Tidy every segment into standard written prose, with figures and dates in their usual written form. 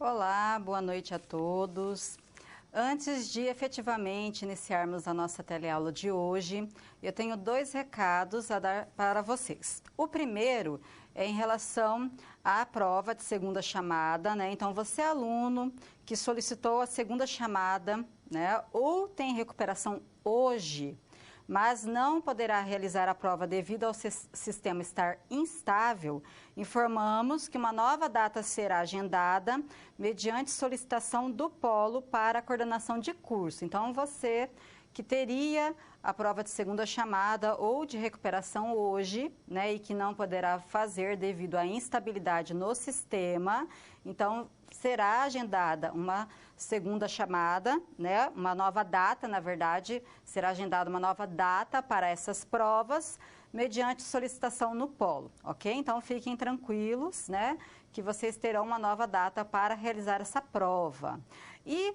Olá, boa noite a todos. Antes de efetivamente iniciarmos a nossa teleaula de hoje, eu tenho dois recados a dar para vocês. O primeiro é em relação à prova de segunda chamada, né? Então, você aluno que solicitou a segunda chamada, né? Ou tem recuperação hoje, mas não poderá realizar a prova devido ao sistema estar instável, informamos que uma nova data será agendada mediante solicitação do polo para a coordenação de curso. Então, você que teria a prova de segunda chamada ou de recuperação hoje, né, e que não poderá fazer devido à instabilidade no sistema, então será agendada uma segunda chamada, né, uma nova data, na verdade, será agendada uma nova data para essas provas, mediante solicitação no polo, ok? Então, fiquem tranquilos, né, que vocês terão uma nova data para realizar essa prova. E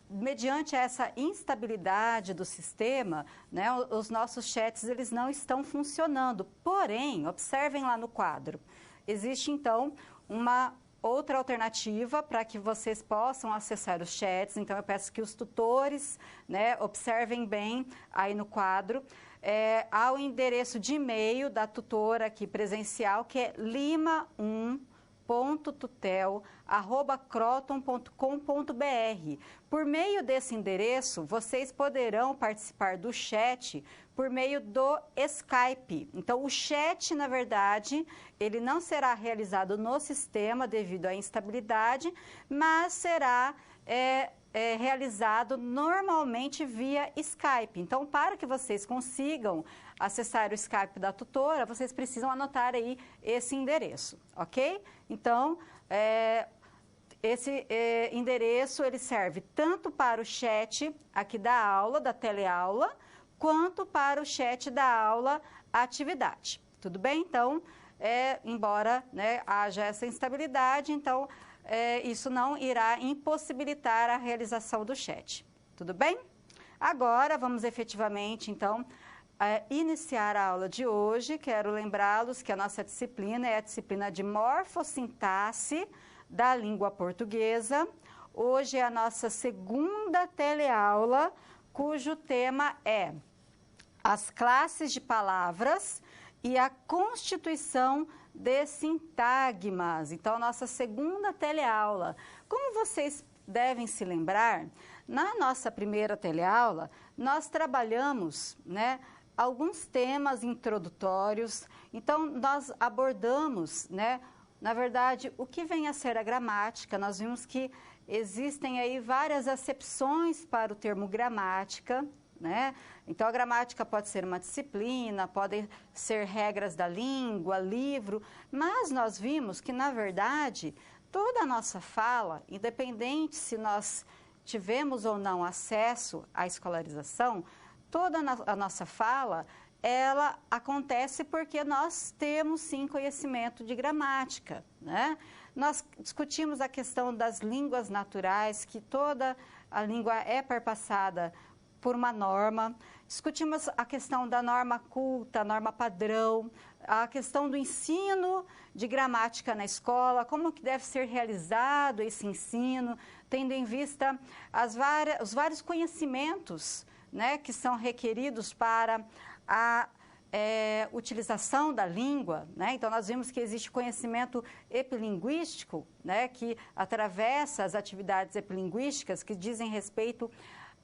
mediante essa instabilidade do sistema, né, os nossos chats eles não estão funcionando. Porém, observem lá no quadro, existe então uma outra alternativa para que vocês possam acessar os chats. Então, eu peço que os tutores, né, observem bem aí no quadro. Há o endereço de e-mail da tutora aqui presencial, que é lima1.tutel@croton.com.br. Por meio desse endereço, vocês poderão participar do chat por meio do Skype. Então, o chat, na verdade, ele não será realizado no sistema devido à instabilidade, mas será realizado normalmente via Skype. Então, para que vocês consigam acessar o Skype da tutora, vocês precisam anotar aí esse endereço, ok? Então, esse endereço ele serve tanto para o chat aqui da aula, da teleaula, quanto para o chat da aula atividade. Tudo bem? Então, embora, né, haja essa instabilidade, então isso não irá impossibilitar a realização do chat. Tudo bem? Agora, vamos efetivamente, então, iniciar a aula de hoje. Quero lembrá-los que a nossa disciplina é a disciplina de morfossintaxe da língua portuguesa. Hoje é a nossa segunda teleaula, cujo tema é as classes de palavras e a constituição de sintagmas. Então, nossa segunda teleaula. Como vocês devem se lembrar, na nossa primeira teleaula, nós trabalhamos, né, alguns temas introdutórios. Então, nós abordamos, né, na verdade, o que vem a ser a gramática. Nós vimos que existem aí várias acepções para o termo gramática, né? Então, a gramática pode ser uma disciplina, podem ser regras da língua, livro, mas nós vimos que, na verdade, toda a nossa fala, independente se nós tivemos ou não acesso à escolarização, toda a nossa fala, ela acontece porque nós temos, sim, conhecimento de gramática, né? Nós discutimos a questão das línguas naturais, que toda a língua é perpassada por uma norma. Discutimos a questão da norma culta, norma padrão, a questão do ensino de gramática na escola, como que deve ser realizado esse ensino, tendo em vista os vários conhecimentos, né, que são requeridos para a utilização da língua, né? Então, nós vimos que existe conhecimento epilinguístico, né, que atravessa as atividades epilinguísticas que dizem respeito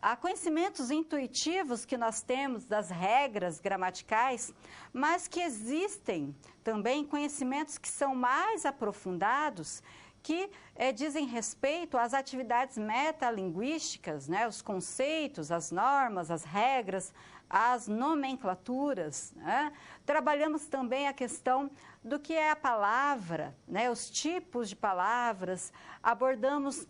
a conhecimentos intuitivos que nós temos das regras gramaticais, mas que existem também conhecimentos que são mais aprofundados, que dizem respeito às atividades metalinguísticas, né, os conceitos, as normas, as regras, as nomenclaturas, né? Trabalhamos também a questão do que é a palavra, né, os tipos de palavras, abordamos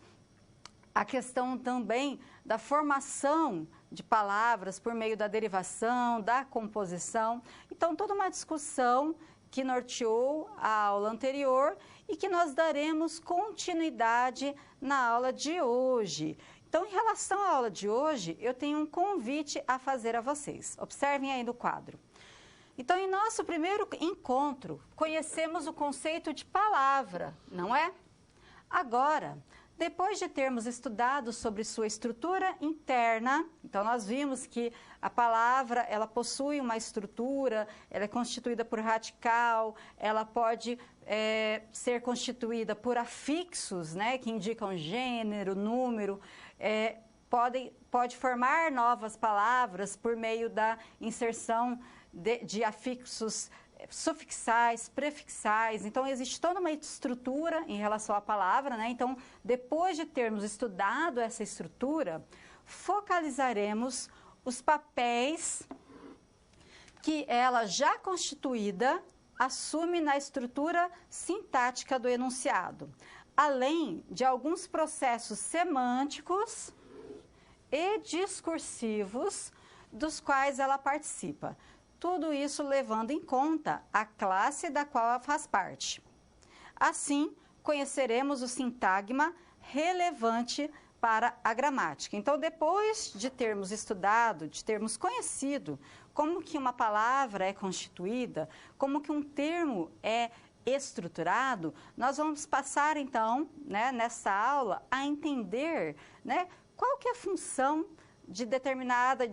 a questão também da formação de palavras por meio da derivação, da composição. Então, toda uma discussão que norteou a aula anterior e que nós daremos continuidade na aula de hoje. Então, em relação à aula de hoje, eu tenho um convite a fazer a vocês. Observem aí no quadro. Então, em nosso primeiro encontro, conhecemos o conceito de palavra, não é? Agora, depois de termos estudado sobre sua estrutura interna, então nós vimos que a palavra, ela possui uma estrutura, ela é constituída por radical, ela pode ser constituída por afixos, né, que indicam gênero, número, pode formar novas palavras por meio da inserção de afixos sufixais, prefixais. Então, existe toda uma estrutura em relação à palavra, né? Então, depois de termos estudado essa estrutura, focalizaremos os papéis que ela já constituída assume na estrutura sintática do enunciado, além de alguns processos semânticos e discursivos dos quais ela participa. Tudo isso levando em conta a classe da qual ela faz parte. Assim, conheceremos o sintagma relevante para a gramática. Então, depois de termos estudado, de termos conhecido como que uma palavra é constituída, como que um termo é estruturado, nós vamos passar, então, né, nessa aula, a entender, né, qual que é a função de determinada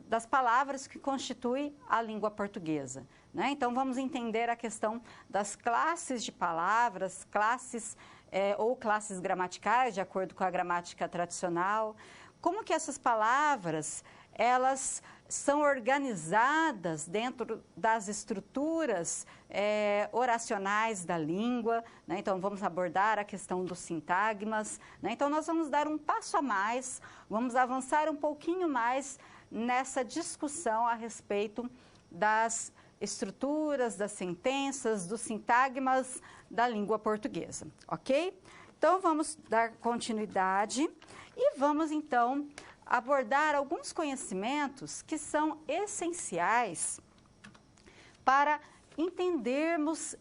das palavras que constituem a língua portuguesa, né? Então, vamos entender a questão das classes de palavras, classes ou classes gramaticais, de acordo com a gramática tradicional, como que essas palavras, elas são organizadas dentro das estruturas oracionais da língua, né? Então, vamos abordar a questão dos sintagmas, né? Então, nós vamos dar um passo a mais, vamos avançar um pouquinho mais nessa discussão a respeito das estruturas, das sentenças, dos sintagmas da língua portuguesa, ok? Então, vamos dar continuidade e vamos, então, abordar alguns conhecimentos que são essenciais para entendermos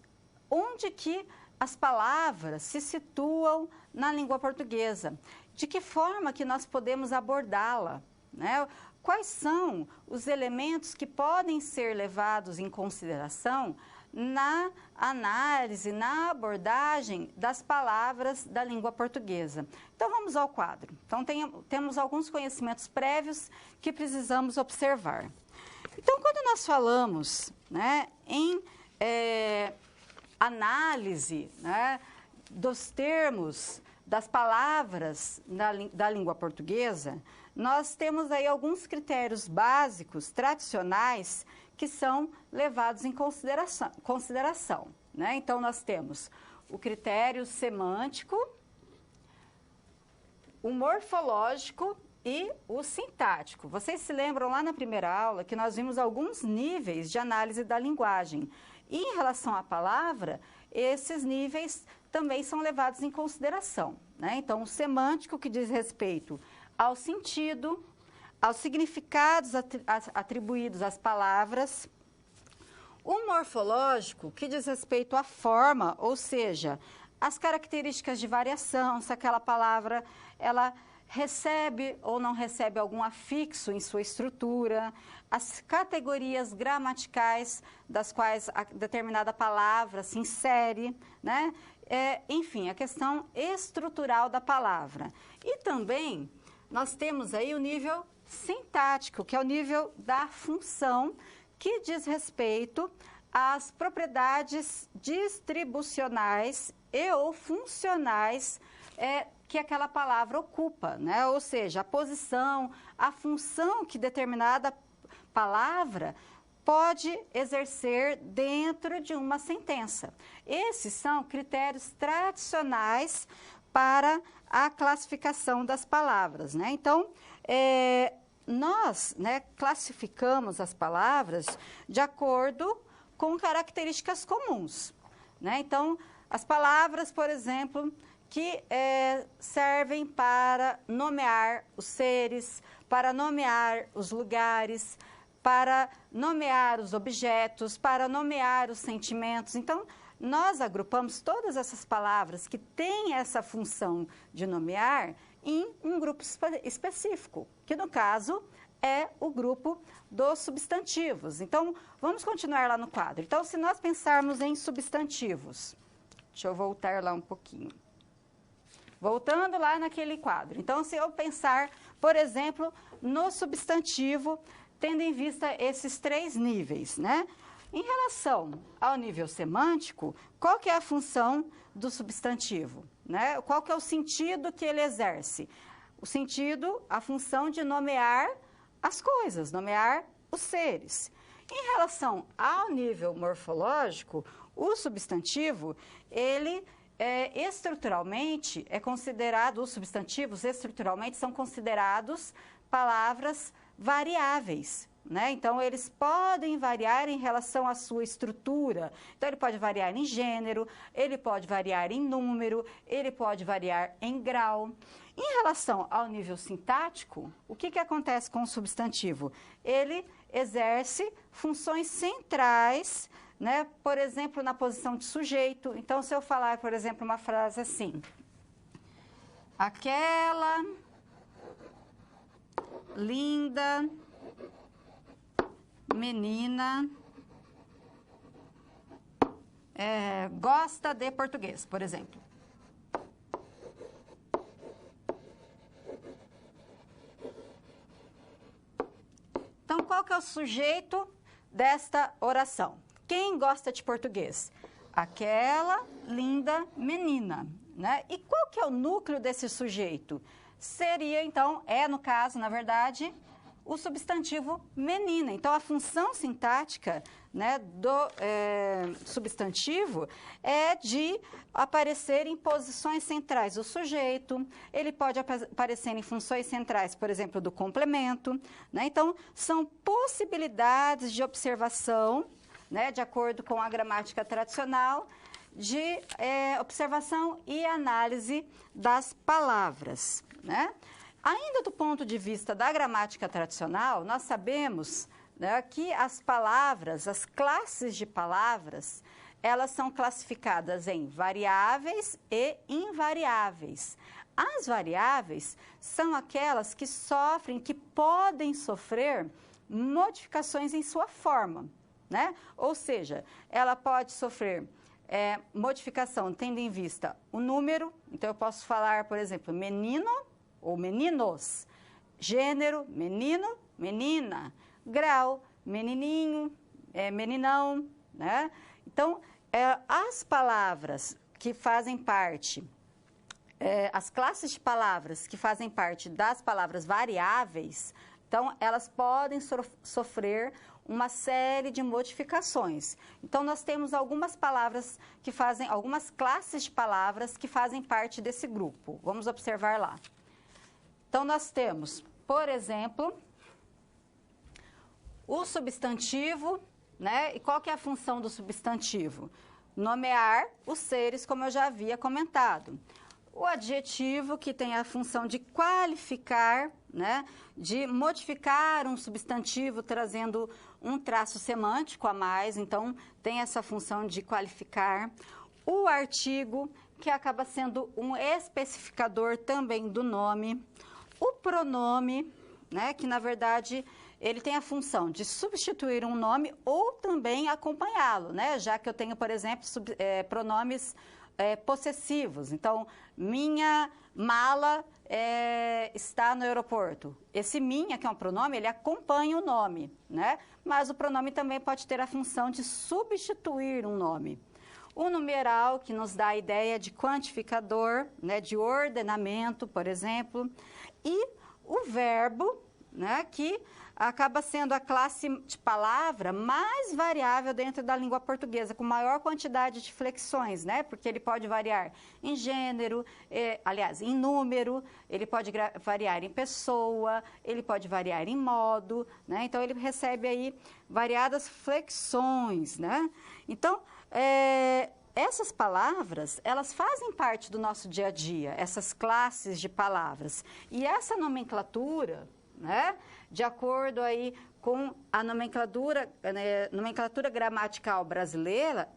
onde que as palavras se situam na língua portuguesa, de que forma que nós podemos abordá-la, né? Quais são os elementos que podem ser levados em consideração na análise, na abordagem das palavras da língua portuguesa. Então, vamos ao quadro. Então, temos alguns conhecimentos prévios que precisamos observar. Então, quando nós falamos, né, em análise, né, dos termos, das palavras da língua portuguesa, nós temos aí alguns critérios básicos, tradicionais, que são levados em consideração, né? Então, nós temos o critério semântico, o morfológico e o sintático. Vocês se lembram lá na primeira aula que nós vimos alguns níveis de análise da linguagem. E em relação à palavra, esses níveis também são levados em consideração, né? Então, o semântico, que diz respeito ao sentido, aos significados atribuídos às palavras. O morfológico, que diz respeito à forma, ou seja, as características de variação, se aquela palavra ela recebe ou não recebe algum afixo em sua estrutura, as categorias gramaticais das quais a determinada palavra se insere, né? Enfim, a questão estrutural da palavra. E também nós temos aí o nível sintático, que é o nível da função, que diz respeito às propriedades distribucionais e ou funcionais que aquela palavra ocupa, né? Ou seja, a posição, a função que determinada palavra pode exercer dentro de uma sentença. Esses são critérios tradicionais para a classificação das palavras, né? Então, nós, né, classificamos as palavras de acordo com características comuns, né? Então, as palavras, por exemplo, que servem para nomear os seres, para nomear os lugares, para nomear os objetos, para nomear os sentimentos. Então, nós agrupamos todas essas palavras que têm essa função de nomear em um grupo específico, que no caso é o grupo dos substantivos. Então, vamos continuar lá no quadro. Então, se nós pensarmos em substantivos, deixa eu voltar lá um pouquinho. Voltando lá naquele quadro. Então, se eu pensar, por exemplo, no substantivo, tendo em vista esses 3 níveis, né? Em relação ao nível semântico, qual que é a função do substantivo, né? Qual que é o sentido que ele exerce? O sentido, a função de nomear as coisas, nomear os seres. Em relação ao nível morfológico, o substantivo, ele estruturalmente é considerado, os substantivos estruturalmente são considerados palavras variáveis, né? Então, eles podem variar em relação à sua estrutura. Então, ele pode variar em gênero, ele pode variar em número, ele pode variar em grau. Em relação ao nível sintático, o que acontece com o substantivo? Ele exerce funções centrais, né? Por exemplo, na posição de sujeito. Então, se eu falar, por exemplo, uma frase assim: aquela linda menina gosta de português, por exemplo. Então, qual que é o sujeito desta oração? Quem gosta de português? Aquela linda menina, né? E qual que é o núcleo desse sujeito? Seria, então, no caso, na verdade, o substantivo menina. Então, a função sintática, né, do substantivo é de aparecer em posições centrais. O sujeito, ele pode aparecer em funções centrais, por exemplo, do complemento, né? Então, são possibilidades de observação, né, de acordo com a gramática tradicional, de observação e análise das palavras, né? Ainda do ponto de vista da gramática tradicional, nós sabemos, né, que as palavras, as classes de palavras, elas são classificadas em variáveis e invariáveis. As variáveis são aquelas que sofrem, que podem sofrer modificações em sua forma, né? Ou seja, ela pode sofrer modificação tendo em vista o número. Então, eu posso falar, por exemplo, menino ou meninos, gênero, menino, menina, grau, menininho, meninão, né? Então, as palavras que fazem parte, as classes de palavras que fazem parte das palavras variáveis, então, elas podem sofrer uma série de modificações. Então, nós temos algumas palavras que fazem, algumas classes de palavras que fazem parte desse grupo. Vamos observar lá. Então, nós temos, por exemplo, o substantivo, né? E qual que é a função do substantivo? Nomear os seres, como eu já havia comentado. O adjetivo, que tem a função de qualificar, né? De modificar um substantivo, trazendo um traço semântico a mais. Então, tem essa função de qualificar. O artigo, que acaba sendo um especificador também do nome. O pronome, né, que na verdade ele tem a função de substituir um nome ou também acompanhá-lo, né? Já que eu tenho, por exemplo, pronomes possessivos. Então, minha mala está no aeroporto. Esse minha, que é um pronome, ele acompanha o nome, né? Mas o pronome também pode ter a função de substituir um nome. O numeral, que nos dá a ideia de quantificador, né, de ordenamento, por exemplo. E o verbo, né, que acaba sendo a classe de palavra mais variável dentro da língua portuguesa, com maior quantidade de flexões, né? Porque ele pode variar em gênero, aliás, em número, ele pode variar em pessoa, ele pode variar em modo, né? Então, ele recebe aí variadas flexões, né? Então, essas palavras, elas fazem parte do nosso dia a dia, essas classes de palavras. E essa nomenclatura, né, de acordo aí com a nomenclatura gramatical brasileira,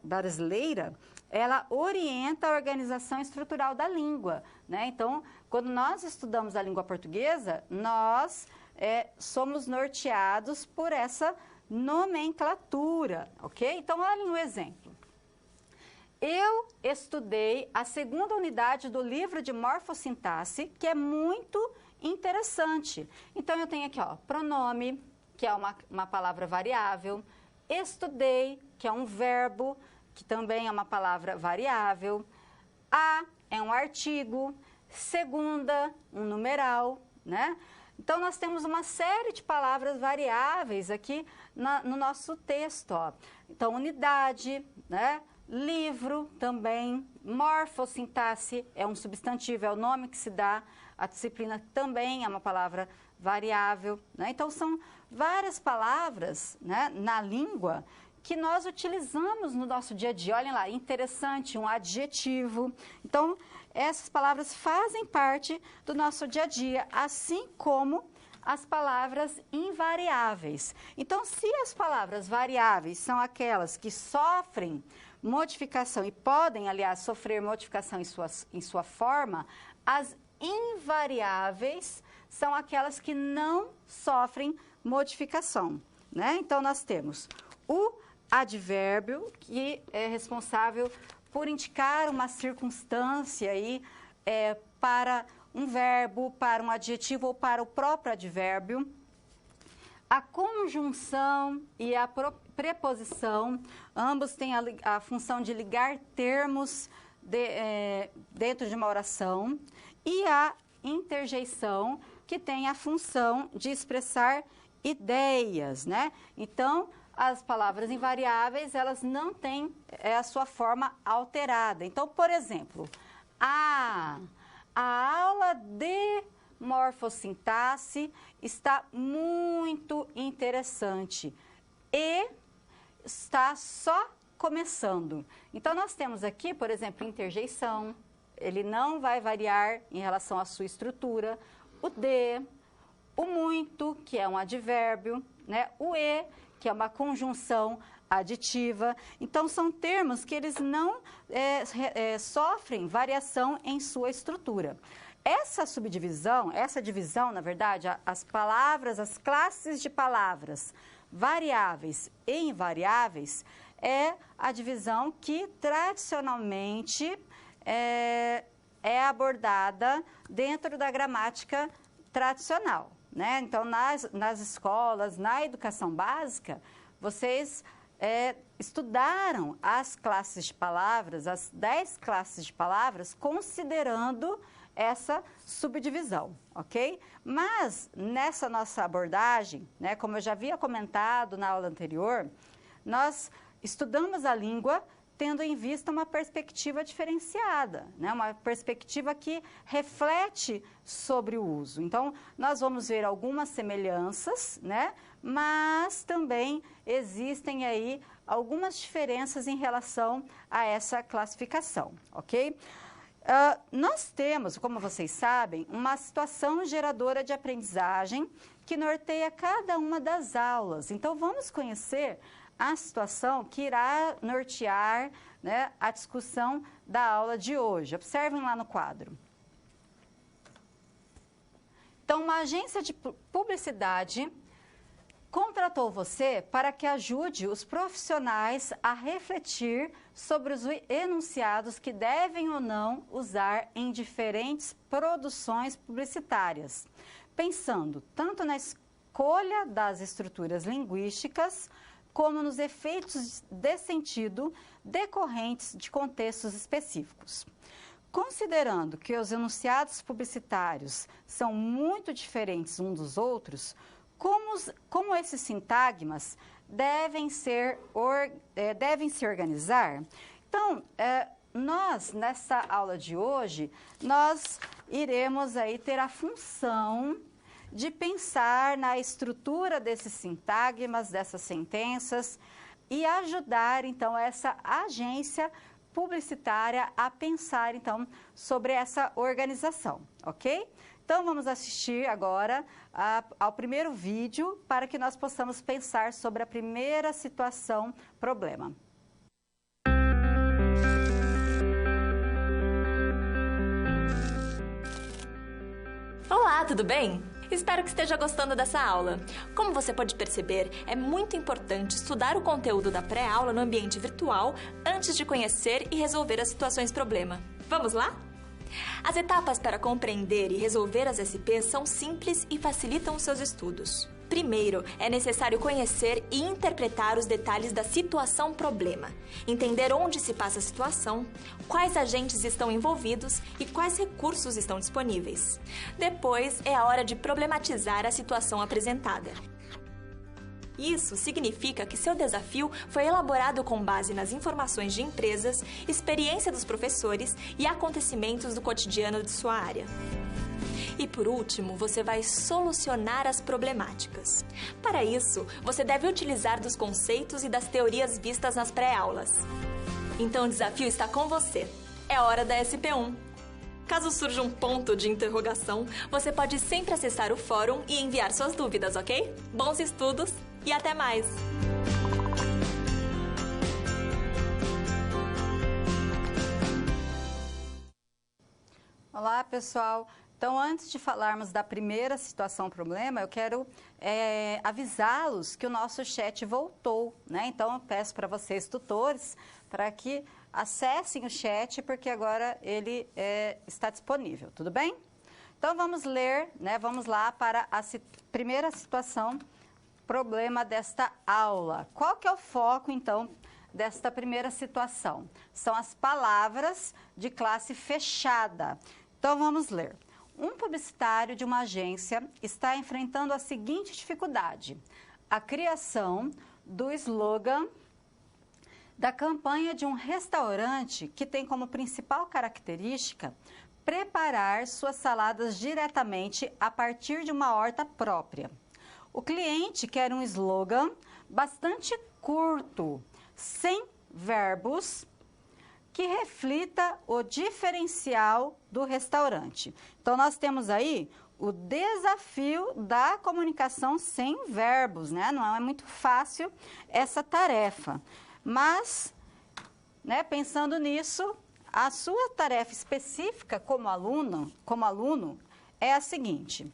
ela orienta a organização estrutural da língua, né? Então, quando nós estudamos a língua portuguesa, nós somos norteados por essa nomenclatura, ok? Então, olhem um exemplo. eu estudei a segunda unidade do livro de morfossintaxe, que é muito interessante. Então, eu tenho aqui, ó, pronome, que é uma palavra variável, estudei, que é um verbo, que também é uma palavra variável, a é um artigo, segunda, um numeral, né? Então, nós temos uma série de palavras variáveis aqui no nosso texto, ó. Então, unidade, né? Livro também, morfossintaxe é um substantivo, é o nome que se dá, a disciplina também é uma palavra variável, né? Então, são várias palavras, né, na língua que nós utilizamos no nosso dia a dia. Olhem lá, interessante, um adjetivo. Então, essas palavras fazem parte do nosso dia a dia, assim como as palavras invariáveis. Então, se as palavras variáveis são aquelas que sofrem modificação e podem, aliás, sofrer modificação em sua forma, as invariáveis são aquelas que não sofrem modificação, né? Então, nós temos o advérbio, que é responsável por indicar uma circunstância aí, para um verbo, para um adjetivo ou para o próprio advérbio. A conjunção e a preposição, ambos têm a função de ligar termos dentro de uma oração. E a interjeição, que tem a função de expressar ideias, né? Então, as palavras invariáveis, elas não têm a sua forma alterada. Então, por exemplo, a aula de morfossintaxe está muito interessante e está só começando. Então, nós temos aqui, por exemplo, interjeição, ele não vai variar em relação à sua estrutura, o de, o muito, que é um advérbio, né? O e, que é uma conjunção aditiva. Então, são termos que eles não sofrem variação em sua estrutura. Essa subdivisão, essa divisão, na verdade, as palavras, as classes de palavras variáveis e invariáveis, é a divisão que tradicionalmente é abordada dentro da gramática tradicional, né? Então, nas escolas, na educação básica, vocês estudaram as classes de palavras, as 10 classes de palavras, considerando essa subdivisão, ok? Mas, nessa nossa abordagem, né, como eu já havia comentado na aula anterior, nós estudamos a língua tendo em vista uma perspectiva diferenciada, né? Uma perspectiva que reflete sobre o uso. Então, nós vamos ver algumas semelhanças, né? Mas também existem aí algumas diferenças em relação a essa classificação, ok? Nós temos, como vocês sabem, uma situação geradora de aprendizagem que norteia cada uma das aulas. Então, vamos conhecer a situação que irá nortear, né, a discussão da aula de hoje. Observem lá no quadro. Então, uma agência de publicidade contratou você para que ajude os profissionais a refletir sobre os enunciados que devem ou não usar em diferentes produções publicitárias, pensando tanto na escolha das estruturas linguísticas, como nos efeitos de sentido decorrentes de contextos específicos. Considerando que os enunciados publicitários são muito diferentes uns dos outros, como esses sintagmas devem se organizar? Então, nós, nessa aula de hoje, nós iremos aí ter a função de pensar na estrutura desses sintagmas, dessas sentenças, e ajudar, então, essa agência publicitária a pensar, então, sobre essa organização, ok? Então, vamos assistir agora ao primeiro vídeo para que nós possamos pensar sobre a primeira situação, problema. Olá, tudo bem? Espero que esteja gostando dessa aula. Como você pode perceber, é muito importante estudar o conteúdo da pré-aula no ambiente virtual antes de conhecer e resolver as situações problema. Vamos lá? As etapas para compreender e resolver as SPs são simples e facilitam os seus estudos. Primeiro, é necessário conhecer e interpretar os detalhes da situação problema, entender onde se passa a situação, quais agentes estão envolvidos e quais recursos estão disponíveis. Depois, é a hora de problematizar a situação apresentada. Isso significa que seu desafio foi elaborado com base nas informações de empresas, experiência dos professores e acontecimentos do cotidiano de sua área. E por último, você vai solucionar as problemáticas. Para isso, você deve utilizar dos conceitos e das teorias vistas nas pré-aulas. Então o desafio está com você. É hora da SP1. Caso surja um ponto de interrogação, você pode sempre acessar o fórum e enviar suas dúvidas, ok? Bons estudos e até mais! Olá, pessoal! Então, antes de falarmos da primeira situação problema, eu quero avisá-los que o nosso chat voltou, né? Então, eu peço para vocês, tutores, para que acessem o chat, porque agora ele está disponível, tudo bem? Então, vamos ler, né? Vamos lá para a primeira situação problema desta aula. Qual que é o foco, então, desta primeira situação? São as palavras de classe fechada. Então, vamos ler. Um publicitário de uma agência está enfrentando a seguinte dificuldade: a criação do slogan da campanha de um restaurante que tem como principal característica preparar suas saladas diretamente a partir de uma horta própria. O cliente quer um slogan bastante curto, sem verbos, que reflita o diferencial do restaurante. Então, nós temos aí o desafio da comunicação sem verbos, né? Não é muito fácil essa tarefa. Mas, né, pensando nisso, a sua tarefa específica como aluno é a seguinte: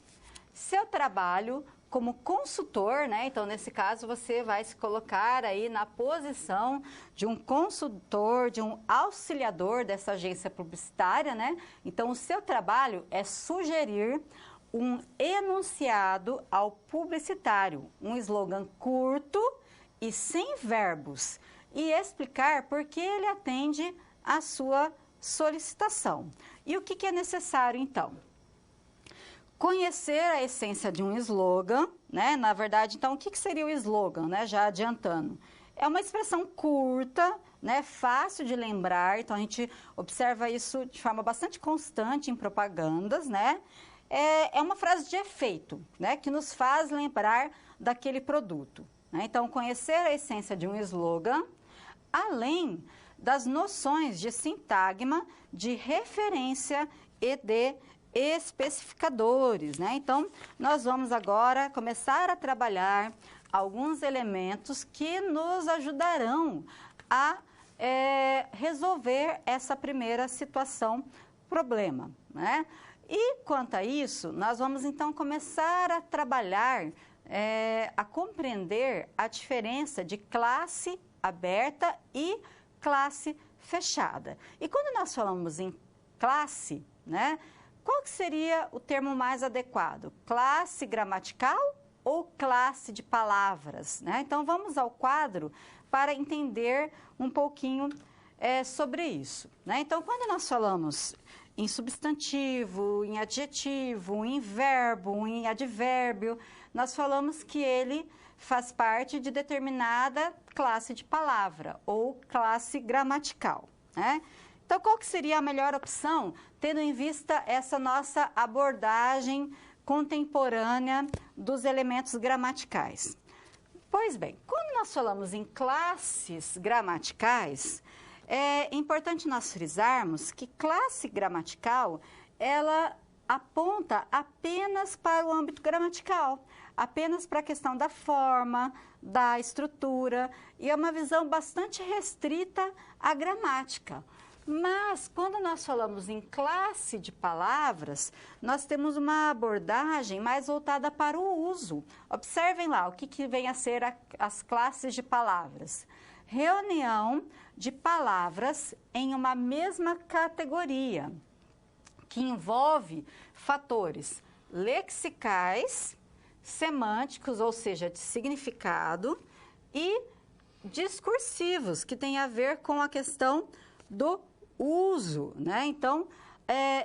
seu trabalho como consultor, né? Então, nesse caso, você vai se colocar aí na posição de um consultor, de um auxiliador dessa agência publicitária, né? Então, o seu trabalho é sugerir um enunciado ao publicitário, um slogan curto e sem verbos, e explicar por que ele atende à sua solicitação. E o que é necessário, então? Conhecer a essência de um slogan, né? Na verdade, então, o que seria o slogan, né? Já adiantando. É uma expressão curta, né? Fácil de lembrar, então a gente observa isso de forma bastante constante em propagandas, né? É uma frase de efeito, né? Que nos faz lembrar daquele produto, né? Então, conhecer a essência de um slogan, além das noções de sintagma, de referência e de especificadores, né? Então, nós vamos agora começar a trabalhar alguns elementos que nos ajudarão a resolver essa primeira situação problema, né? E quanto a isso, nós vamos então começar a trabalhar, a compreender a diferença de classe aberta e classe fechada. E quando nós falamos em classe, né? Qual que seria o termo mais adequado? Classe gramatical ou classe de palavras, né? Então, vamos ao quadro para entender um pouquinho sobre isso, né? Então, quando nós falamos em substantivo, em adjetivo, em verbo, em advérbio, nós falamos que ele faz parte de determinada classe de palavra ou classe gramatical, né? Então, qual que seria a melhor opção, tendo em vista essa nossa abordagem contemporânea dos elementos gramaticais? Pois bem, quando nós falamos em classes gramaticais, é importante nós frisarmos que classe gramatical, ela aponta apenas para o âmbito gramatical, apenas para a questão da forma, da estrutura, e é uma visão bastante restrita à gramática. Mas, quando nós falamos em classe de palavras, nós temos uma abordagem mais voltada para o uso. Observem lá o que vem a ser as classes de palavras. Reunião de palavras em uma mesma categoria, que envolve fatores lexicais, semânticos, ou seja, de significado, e discursivos, que tem a ver com a questão do uso, né? Então,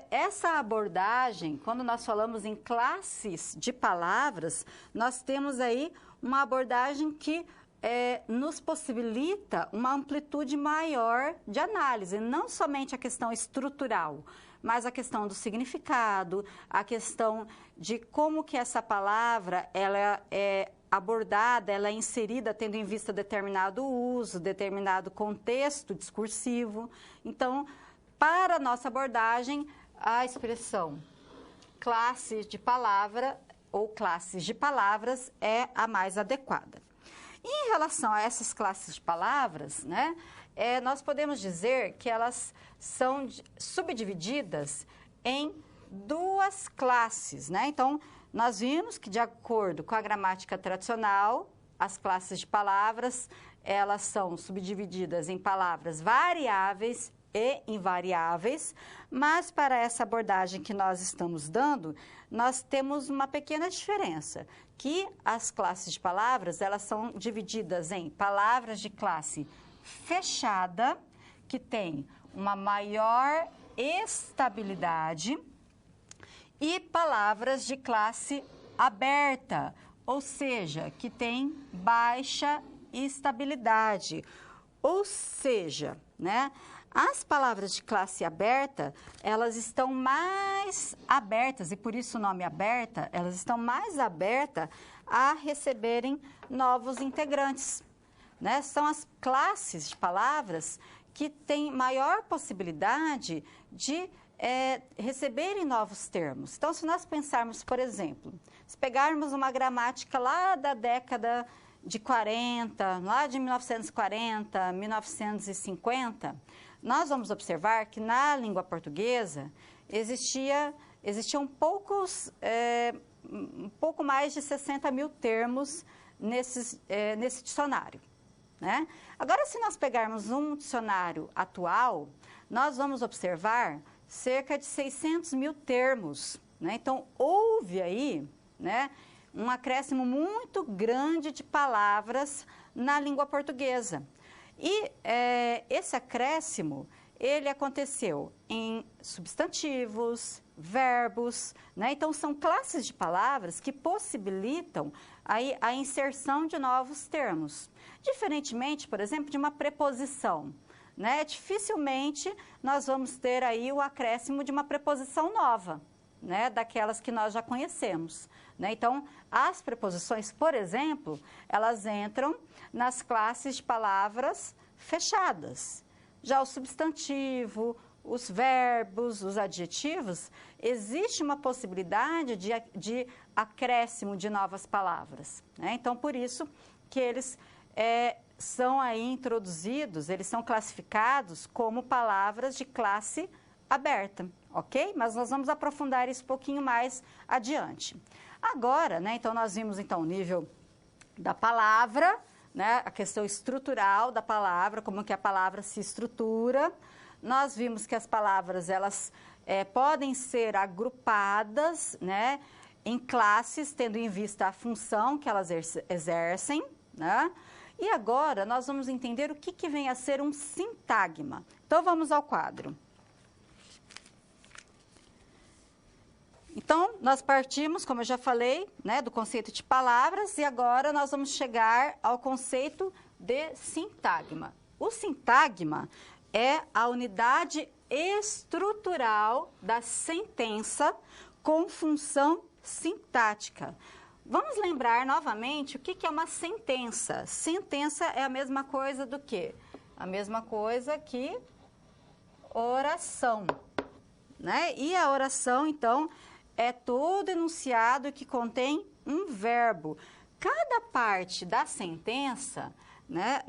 essa abordagem, quando nós falamos em classes de palavras, nós temos aí uma abordagem que nos possibilita uma amplitude maior de análise, não somente a questão estrutural, mas a questão do significado, a questão de como que essa palavra ela é abordada, ela é inserida tendo em vista determinado uso, determinado contexto discursivo. Então, para a nossa abordagem, a expressão classe de palavra ou classes de palavras é a mais adequada. Em relação a essas classes de palavras, né, nós podemos dizer que elas são subdivididas em duas classes, né? Então, nós vimos que, de acordo com a gramática tradicional, as classes de palavras, elas são subdivididas em palavras variáveis e invariáveis, mas para essa abordagem que nós estamos dando, nós temos uma pequena diferença, que as classes de palavras, elas são divididas em palavras de classe fechada, que tem uma maior estabilidade, e palavras de classe aberta, ou seja, que tem baixa estabilidade. Ou seja, né, as palavras de classe aberta, elas estão mais abertas, e por isso o nome aberta, elas estão mais abertas a receberem novos integrantes, né? São as classes de palavras que têm maior possibilidade de receberem novos termos. Então, se nós pensarmos, por exemplo, se pegarmos uma gramática lá da década de 40, lá de 1940, 1950, nós vamos observar que na língua portuguesa existiam um pouco mais de 60 mil termos nesse dicionário, né? Agora, se nós pegarmos um dicionário atual, nós vamos observar cerca de 600 mil termos, né? Então, houve aí, né, um acréscimo muito grande de palavras na língua portuguesa. E esse acréscimo, ele aconteceu em substantivos, verbos, né? Então, são classes de palavras que possibilitam aí a inserção de novos termos. Diferentemente, por exemplo, de uma preposição, né? Dificilmente nós vamos ter aí o acréscimo de uma preposição nova, né? Daquelas que nós já conhecemos, né? Então, as preposições, por exemplo, elas entram nas classes de palavras fechadas. Já o substantivo, os verbos, os adjetivos, existe uma possibilidade de acréscimo de novas palavras, né? Então, por isso que eles são aí introduzidos, eles são classificados como palavras de classe aberta, ok? Mas nós vamos aprofundar isso um pouquinho mais adiante. Agora, né, então nós vimos então o nível da palavra, né, a questão estrutural da palavra, como que a palavra se estrutura. Nós vimos que as palavras, elas podem ser agrupadas, né, em classes, tendo em vista a função que elas exercem, né? E agora nós vamos entender o que vem a ser um sintagma. Então, vamos ao quadro. Então, nós partimos, como eu já falei, né, do conceito de palavras, e agora nós vamos chegar ao conceito de sintagma. O sintagma é a unidade estrutural da sentença com função sintática. Vamos lembrar novamente o que é uma sentença. Sentença é a mesma coisa do quê? A mesma coisa que oração, né? E a oração, então, é todo enunciado que contém um verbo. Cada parte da sentença, né,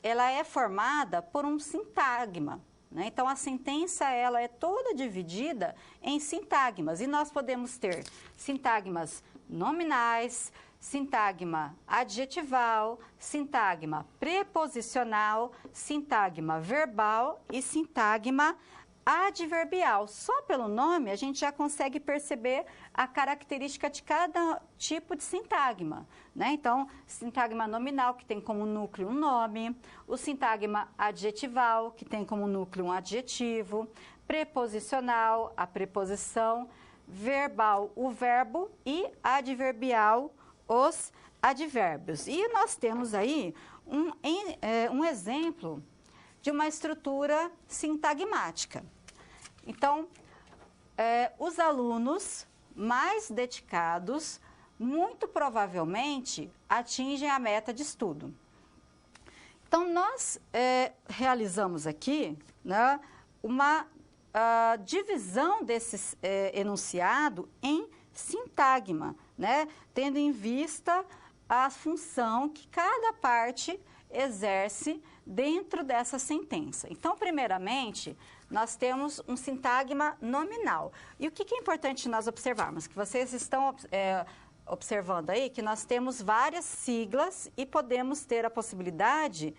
ela é formada por um sintagma, né? Então, a sentença ela é toda dividida em sintagmas. E nós podemos ter sintagmas nominais, sintagma adjetival, sintagma preposicional, sintagma verbal e sintagma adverbial. Só pelo nome a gente já consegue perceber a característica de cada tipo de sintagma, né? Então, sintagma nominal, que tem como núcleo um nome, o sintagma adjetival, que tem como núcleo um adjetivo, preposicional, a preposição, verbal, o verbo e adverbial, os advérbios. E nós temos aí um exemplo de uma estrutura sintagmática. Então, os alunos mais dedicados, muito provavelmente, atingem a meta de estudo. Então, nós realizamos aqui, né, uma divisão desse enunciado em sintagma, né, tendo em vista a função que cada parte exerce dentro dessa sentença. Então, primeiramente, nós temos um sintagma nominal. E o que é importante nós observarmos? Que vocês estão observando aí que nós temos várias siglas e podemos ter a possibilidade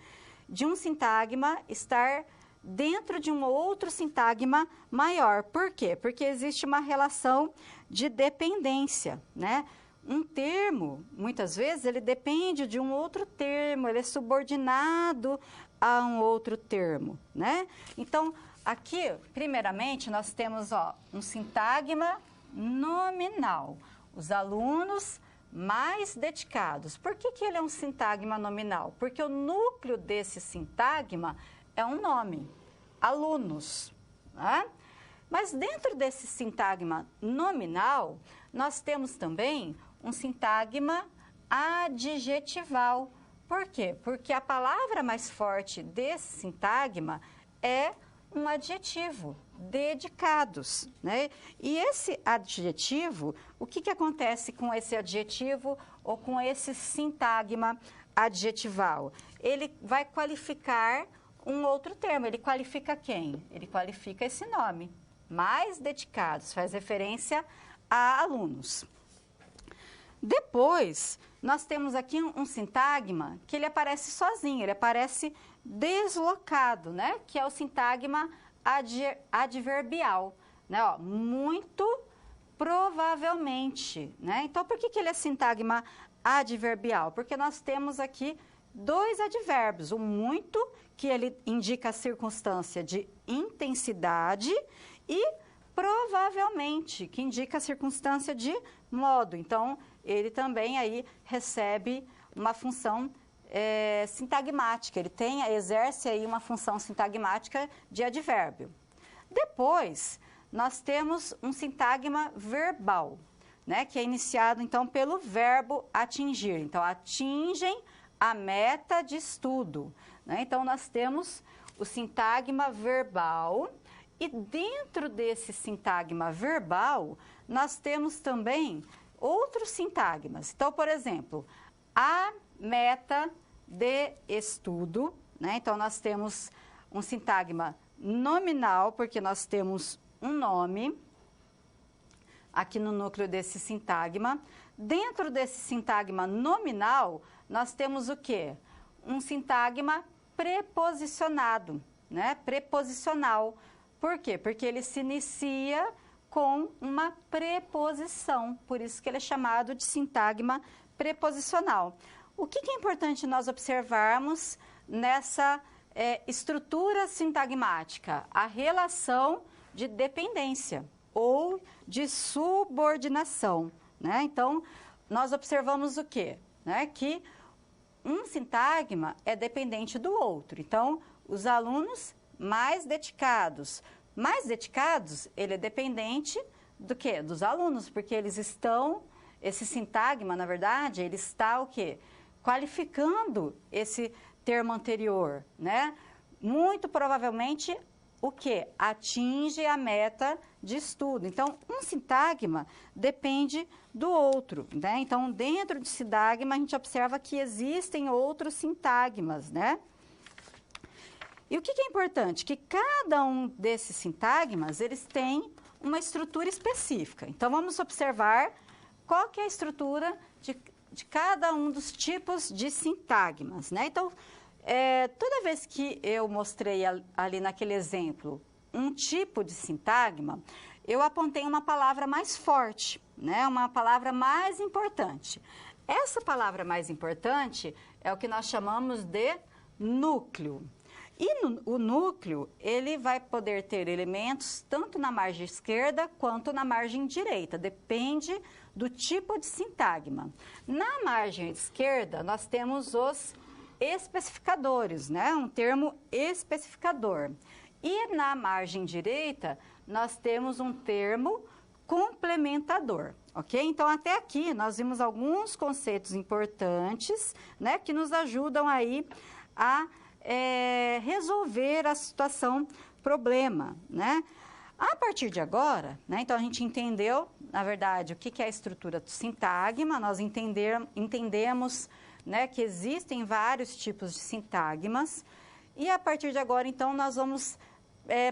de um sintagma estar dentro de um outro sintagma maior. Por quê? Porque existe uma relação de dependência, né? Um termo, muitas vezes, ele depende de um outro termo, ele é subordinado a um outro termo, né? Então, aqui, primeiramente, nós temos um sintagma nominal. Os alunos mais dedicados. Por que ele é um sintagma nominal? Porque o núcleo desse sintagma é um nome, alunos, né? Mas dentro desse sintagma nominal, nós temos também um sintagma adjetival. Por quê? Porque a palavra mais forte desse sintagma é um adjetivo, dedicados, né? E esse adjetivo, o que acontece com esse adjetivo ou com esse sintagma adjetival? Ele vai qualificar um outro termo. Ele qualifica quem? Ele qualifica esse nome. Mais dedicados, faz referência a alunos. Depois, nós temos aqui um sintagma que ele aparece sozinho, ele aparece deslocado, né? Que é o sintagma adverbial, né? Muito provavelmente, né? Então, por que ele é sintagma adverbial? Porque nós temos aqui dois advérbios, o muito, que ele indica a circunstância de intensidade, e provavelmente, que indica a circunstância de modo. Então, ele também aí recebe uma função sintagmática, ele exerce aí uma função sintagmática de advérbio. Depois, nós temos um sintagma verbal, né, que é iniciado, então, pelo verbo atingir. Então, atingem a meta de estudo, né? Então, nós temos o sintagma verbal, e dentro desse sintagma verbal, nós temos também outros sintagmas. Então, por exemplo, a meta de estudo, né? Então, nós temos um sintagma nominal, porque nós temos um nome aqui no núcleo desse sintagma. Dentro desse sintagma nominal, nós temos o quê? Um sintagma preposicionado, né? Preposicional. Por quê? Porque ele se inicia com uma preposição, por isso que ele é chamado de sintagma preposicional. O que é importante nós observarmos nessa estrutura sintagmática? A relação de dependência ou de subordinação, né? Então, nós observamos o quê? Né? Que um sintagma é dependente do outro. Então, os alunos mais dedicados. Mais dedicados, ele é dependente do quê? Dos alunos, porque eles estão, esse sintagma, na verdade, ele está o quê? Qualificando esse termo anterior, né? Muito provavelmente, o quê? Atinge a meta de estudo. Então, um sintagma depende do outro, né? Então, dentro de sintagma, a gente observa que existem outros sintagmas, né? E o que é importante? Que cada um desses sintagmas, eles têm uma estrutura específica. Então, vamos observar qual que é a estrutura de cada um dos tipos de sintagmas, né? Então, toda vez que eu mostrei ali naquele exemplo um tipo de sintagma, eu apontei uma palavra mais forte, né? Uma palavra mais importante. Essa palavra mais importante é o que nós chamamos de núcleo. E o núcleo, ele vai poder ter elementos tanto na margem esquerda quanto na margem direita, depende do tipo de sintagma. Na margem esquerda, nós temos os especificadores, né? Um termo especificador. E na margem direita, nós temos um termo complementador, ok? Então, até aqui, nós vimos alguns conceitos importantes, né? Que nos ajudam aí a resolver a situação problema, né? A partir de agora, né? Então, a gente entendeu, na verdade, o que é a estrutura do sintagma, nós entendemos, né, que existem vários tipos de sintagmas, e a partir de agora, então, nós vamos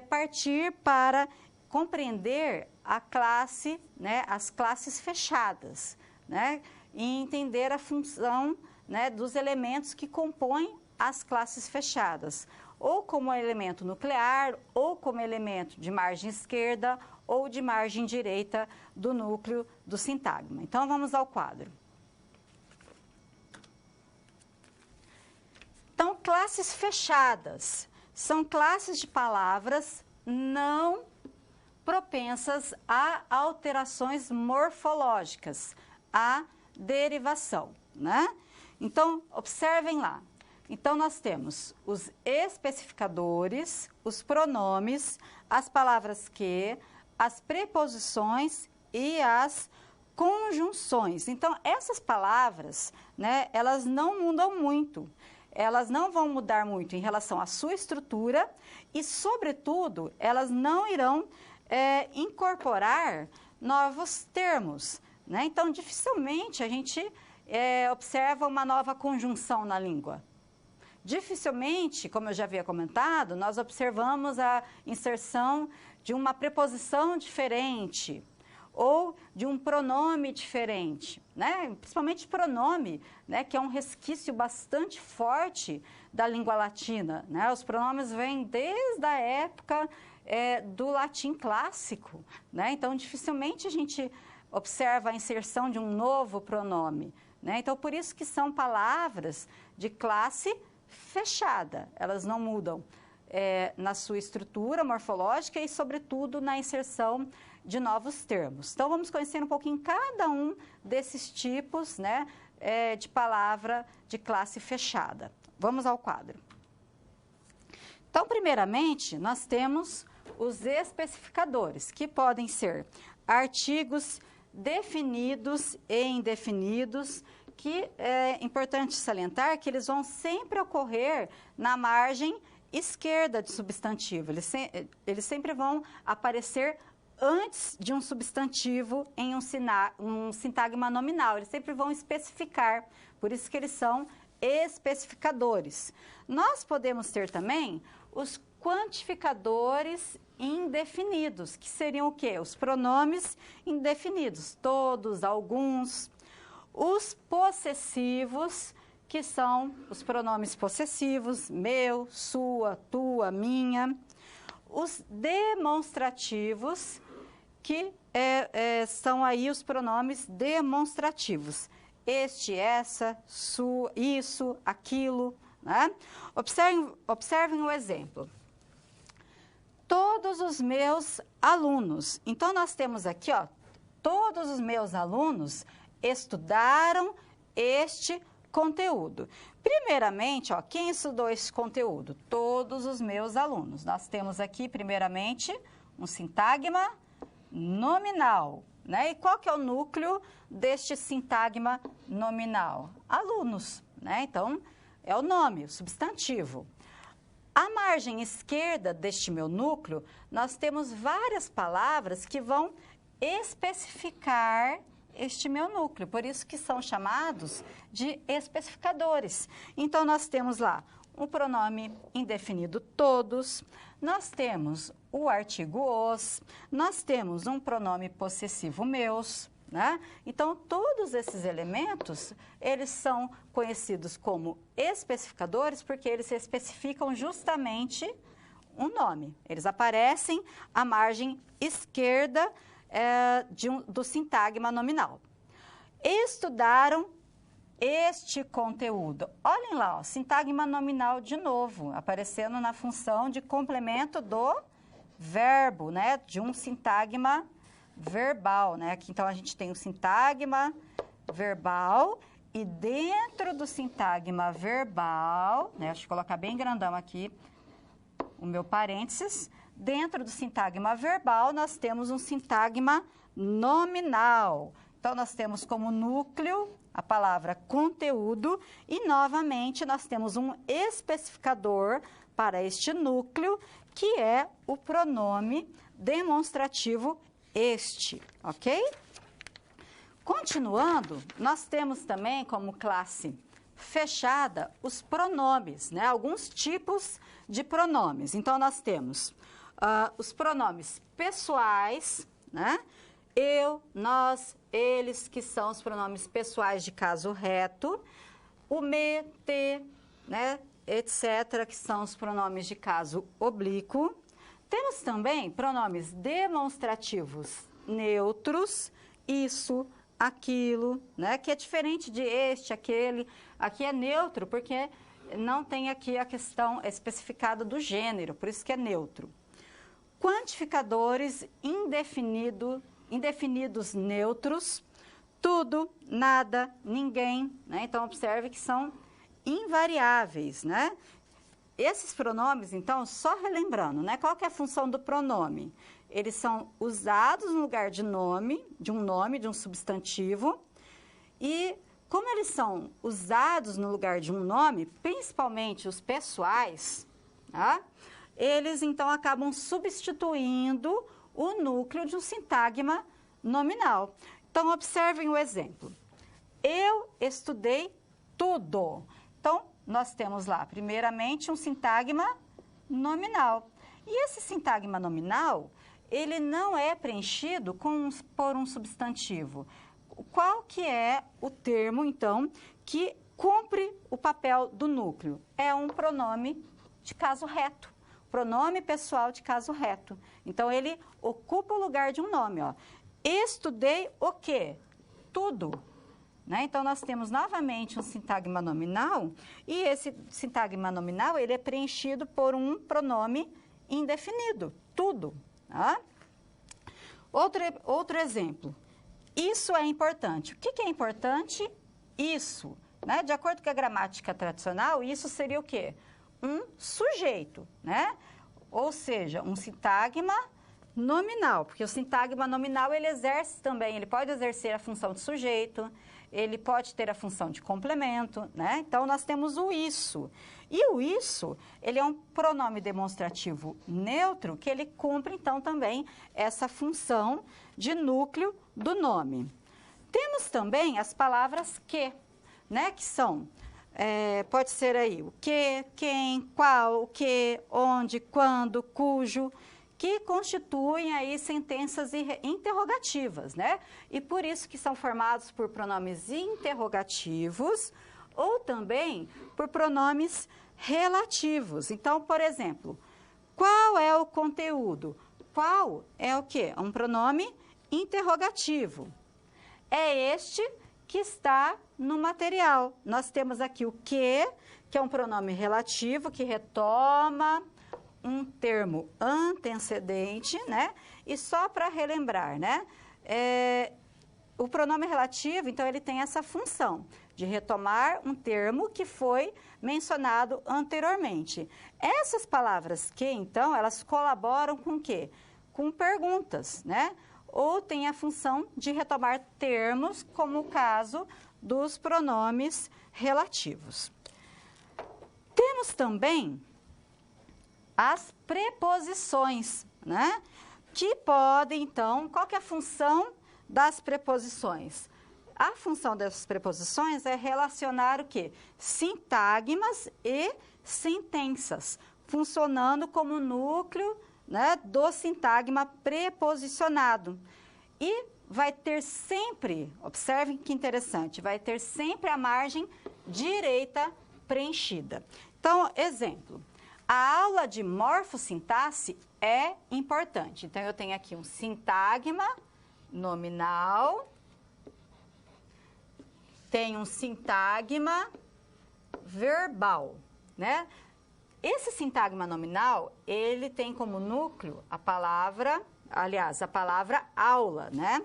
partir para compreender a classe, né, as classes fechadas, né, e entender a função, né, dos elementos que compõem as classes fechadas, ou como elemento nuclear, ou como elemento de margem esquerda, ou de margem direita do núcleo do sintagma. Então, vamos ao quadro. Então, classes fechadas são classes de palavras não propensas a alterações morfológicas, a derivação, né? Então, observem lá. Então, nós temos os especificadores, os pronomes, as palavras que, as preposições e as conjunções. Então, essas palavras, né, elas não mudam muito. Elas não vão mudar muito em relação à sua estrutura e, sobretudo, elas não irão incorporar novos termos, né? Então, dificilmente a gente observa uma nova conjunção na língua. Dificilmente, como eu já havia comentado, nós observamos a inserção de uma preposição diferente ou de um pronome diferente, né? Principalmente pronome, né? Que é um resquício bastante forte da língua latina, né? Os pronomes vêm desde a época do latim clássico, né? Então, dificilmente a gente observa a inserção de um novo pronome, né? Então, por isso que são palavras de classe fechada, elas não mudam na sua estrutura morfológica e, sobretudo, na inserção de novos termos. Então, vamos conhecer um pouquinho cada um desses tipos, né, de palavra de classe fechada. Vamos ao quadro. Então, primeiramente, nós temos os especificadores, que podem ser artigos definidos e indefinidos, que é importante salientar que eles vão sempre ocorrer na margem esquerda de substantivo. Eles sempre vão aparecer antes de um substantivo em um sintagma nominal. Eles sempre vão especificar, por isso que eles são especificadores. Nós podemos ter também os quantificadores indefinidos, que seriam o quê? Os pronomes indefinidos, todos, alguns. Os possessivos, que são os pronomes possessivos, meu, sua, tua, minha. Os demonstrativos, que são aí os pronomes demonstrativos. Este, essa, sua, isso, aquilo, né? Observem o exemplo. Todos os meus alunos. Então, nós temos aqui, ó, todos os meus alunos estudaram este conteúdo. Primeiramente, ó, quem estudou esse conteúdo? Todos os meus alunos. Nós temos aqui, primeiramente, um sintagma nominal, né? E qual que é o núcleo deste sintagma nominal? Alunos, né? Então, é o nome, o substantivo. À margem esquerda deste meu núcleo, nós temos várias palavras que vão especificar este meu núcleo, por isso que são chamados de especificadores. Então, nós temos lá um pronome indefinido todos, nós temos o artigo os, nós temos um pronome possessivo meus, né? Então, todos esses elementos, eles são conhecidos como especificadores porque eles especificam justamente um nome. Eles aparecem à margem esquerda do sintagma nominal. Estudaram este conteúdo. Olhem lá, ó, sintagma nominal de novo, aparecendo na função de complemento do verbo, né? De um sintagma verbal, né? Aqui, então, a gente tem o sintagma verbal e dentro do sintagma verbal, né? Deixa eu colocar bem grandão aqui o meu parênteses. Dentro do sintagma verbal, nós temos um sintagma nominal. Então, nós temos como núcleo a palavra conteúdo e, novamente, nós temos um especificador para este núcleo, que é o pronome demonstrativo este, ok? Continuando, nós temos também como classe fechada os pronomes, né? Alguns tipos de pronomes. Então, nós temos os pronomes pessoais, né? Eu, nós, eles, que são os pronomes pessoais de caso reto, o me, te, né, etc., que são os pronomes de caso oblíquo. Temos também pronomes demonstrativos neutros, isso, aquilo, né, que é diferente de este, aquele. Aqui é neutro porque não tem aqui a questão especificada do gênero, por isso que é neutro. Quantificadores indefinidos neutros, tudo, nada, ninguém, né? Então, observe que são invariáveis, né? Esses pronomes, então, só relembrando, né? Qual que é a função do pronome? Eles são usados no lugar de nome, de um substantivo, e como eles são usados no lugar de um nome, principalmente os pessoais, tá? Eles, então, acabam substituindo o núcleo de um sintagma nominal. Então, observem o exemplo. Eu estudei tudo. Então, nós temos lá, primeiramente, um sintagma nominal. E esse sintagma nominal, ele não é preenchido por um substantivo. Qual que é o termo, então, que cumpre o papel do núcleo? É um pronome de caso reto. Pronome pessoal de caso reto. Então, ele ocupa o lugar de um nome, ó. Estudei o quê? Tudo. Né? Então, nós temos novamente um sintagma nominal e esse sintagma nominal, ele é preenchido por um pronome indefinido, tudo. Tá? Outro exemplo. Isso é importante. O que é importante? Isso. Né? De acordo com a gramática tradicional, isso seria o quê? Um sujeito, né? Ou seja, um sintagma nominal, porque o sintagma nominal ele exerce também, ele pode exercer a função de sujeito, ele pode ter a função de complemento, né? Então, nós temos o isso. E o isso, ele é um pronome demonstrativo neutro que ele cumpre, então, também essa função de núcleo do nome. Temos também as palavras que, né? Que são... pode ser aí o que, quem, qual, o que, onde, quando, cujo, que constituem aí sentenças interrogativas, né? E por isso que são formados por pronomes interrogativos ou também por pronomes relativos. Então, por exemplo, qual é o conteúdo? Qual é o quê? É um pronome interrogativo. É este que está no material. Nós temos aqui o que é um pronome relativo, que retoma um termo antecedente, né? E só para relembrar, né? O pronome relativo, então, ele tem essa função de retomar um termo que foi mencionado anteriormente. Essas palavras que, então, elas colaboram com o quê? Com perguntas, né? Ou tem a função de retomar termos, como o caso dos pronomes relativos. Temos também as preposições, né? Que podem, então, qual que é a função das preposições? A função dessas preposições é relacionar o quê? Sintagmas e sentenças, funcionando como núcleo, né, do sintagma preposicionado. E vai ter sempre, observem que interessante, vai ter sempre a margem direita preenchida. Então, exemplo, a aula de morfossintaxe é importante. Então, eu tenho aqui um sintagma nominal, tenho um sintagma verbal, né? Esse sintagma nominal, ele tem como núcleo a palavra, aliás, a palavra aula, né?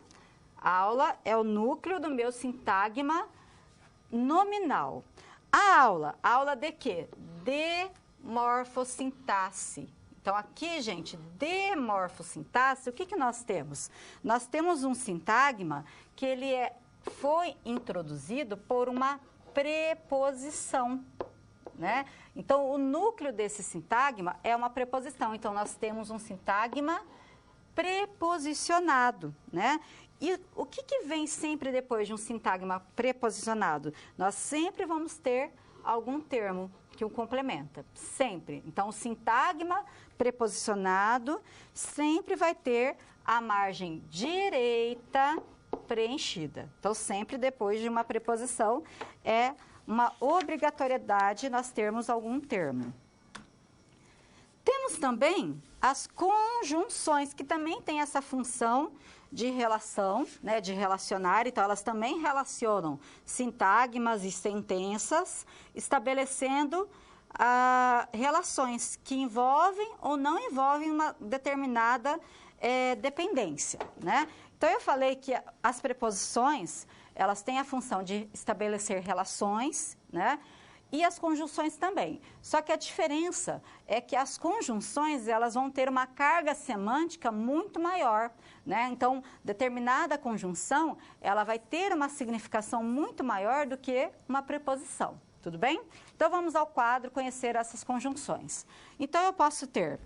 Aula é o núcleo do meu sintagma nominal. A aula de quê? De morfossintaxe. Então, aqui, gente, de morfossintaxe, o que nós temos? Nós temos um sintagma que ele foi introduzido por uma preposição, né? Então, o núcleo desse sintagma é uma preposição. Então, nós temos um sintagma preposicionado, né? E o que vem sempre depois de um sintagma preposicionado? Nós sempre vamos ter algum termo que o complementa, sempre. Então, o sintagma preposicionado sempre vai ter a margem direita preenchida. Então, sempre depois de uma preposição é uma obrigatoriedade nós termos algum termo. Temos também as conjunções, que também têm essa função de relação, né, de relacionar. Então, elas também relacionam sintagmas e sentenças, estabelecendo relações que envolvem ou não envolvem uma determinada dependência, né? Então, eu falei que as preposições, elas têm a função de estabelecer relações, né? E as conjunções também. Só que a diferença é que as conjunções, elas vão ter uma carga semântica muito maior, né? Então, determinada conjunção, ela vai ter uma significação muito maior do que uma preposição, tudo bem? Então, vamos ao quadro conhecer essas conjunções. Então, eu posso ter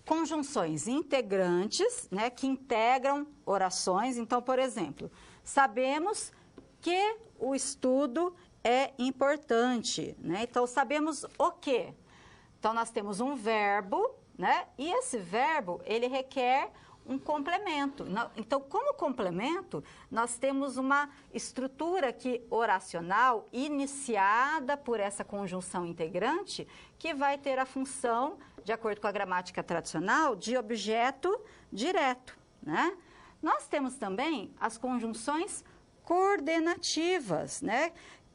conjunções integrantes, né, que integram orações. Então, por exemplo, sabemos que o estudo é importante, né? Então, sabemos o quê? Então, nós temos um verbo, né? E esse verbo, ele requer um complemento. Então, como complemento, nós temos uma estrutura aqui oracional iniciada por essa conjunção integrante, que vai ter a função, de acordo com a gramática tradicional, de objeto direto, né? Nós temos também as conjunções coordenativas, né?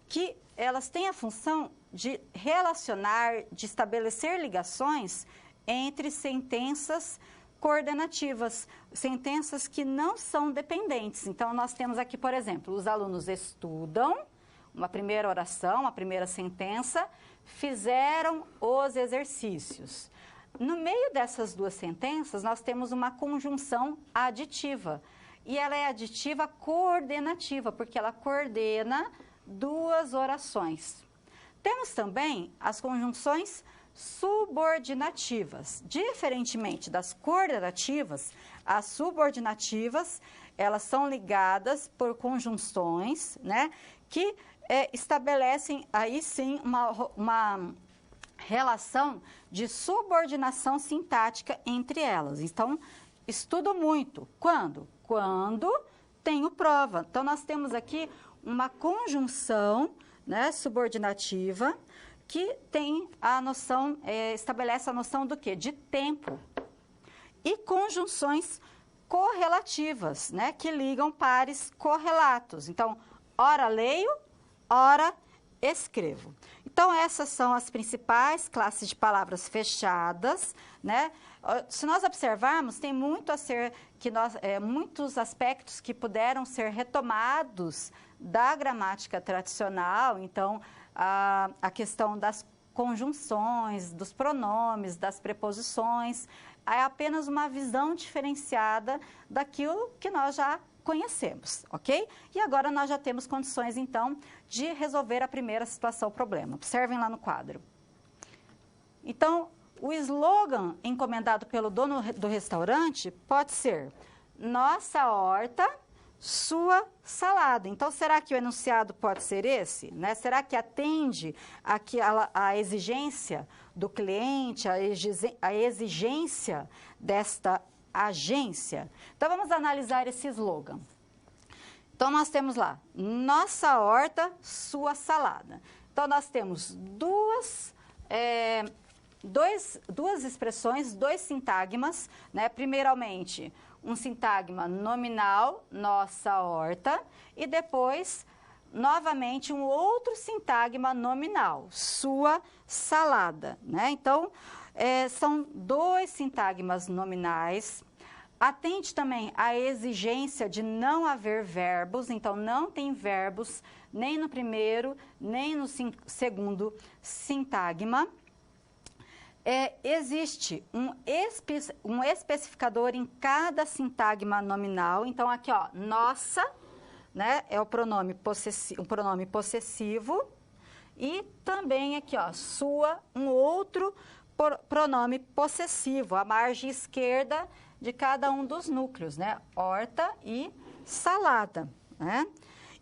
Que elas têm a função de relacionar, de estabelecer ligações entre sentenças coordenativas, sentenças que não são dependentes. Então, nós temos aqui, por exemplo, os alunos estudam, uma primeira oração, uma primeira sentença, fizeram os exercícios. No meio dessas duas sentenças, nós temos uma conjunção aditiva. E ela é aditiva coordenativa, porque ela coordena duas orações. Temos também as conjunções subordinativas. Diferentemente das coordenativas, as subordinativas, elas são ligadas por conjunções, né, que estabelecem aí sim uma relação de subordinação sintática entre elas. Então, estudo muito. Quando? Quando tenho prova. Então, nós temos aqui uma conjunção, né, subordinativa, que tem a noção, estabelece a noção do quê? De tempo. E conjunções correlativas, né, que ligam pares correlatos. Então, ora leio, ora escrevo. Então, essas são as principais classes de palavras fechadas, né? Se nós observarmos, tem muito a ser, muitos aspectos que puderam ser retomados da gramática tradicional. Então, a questão das conjunções, dos pronomes, das preposições, é apenas uma visão diferenciada daquilo que nós já conhecemos, ok? E agora nós já temos condições, então, de resolver a primeira situação, problema. Observem lá no quadro. Então, o slogan encomendado pelo dono do restaurante pode ser: nossa horta sua salada. Então, será que o enunciado pode ser esse? Né? Será que atende a exigência do cliente, a exigência desta agência? Então, vamos analisar esse slogan. Então, nós temos lá, nossa horta, sua salada. Então, nós temos duas expressões, dois sintagmas, né? Primeiramente, um sintagma nominal, nossa horta, e depois, novamente, um outro sintagma nominal, sua salada, né? Então, são dois sintagmas nominais. Atende também à exigência de não haver verbos, então não tem verbos nem no primeiro, nem no segundo sintagma. Existe um especificador em cada sintagma nominal. Então, aqui, ó, nossa, né, é o pronome possessivo. E também aqui, ó, sua, um outro pronome possessivo, a margem esquerda de cada um dos núcleos, né? Horta e salada, né?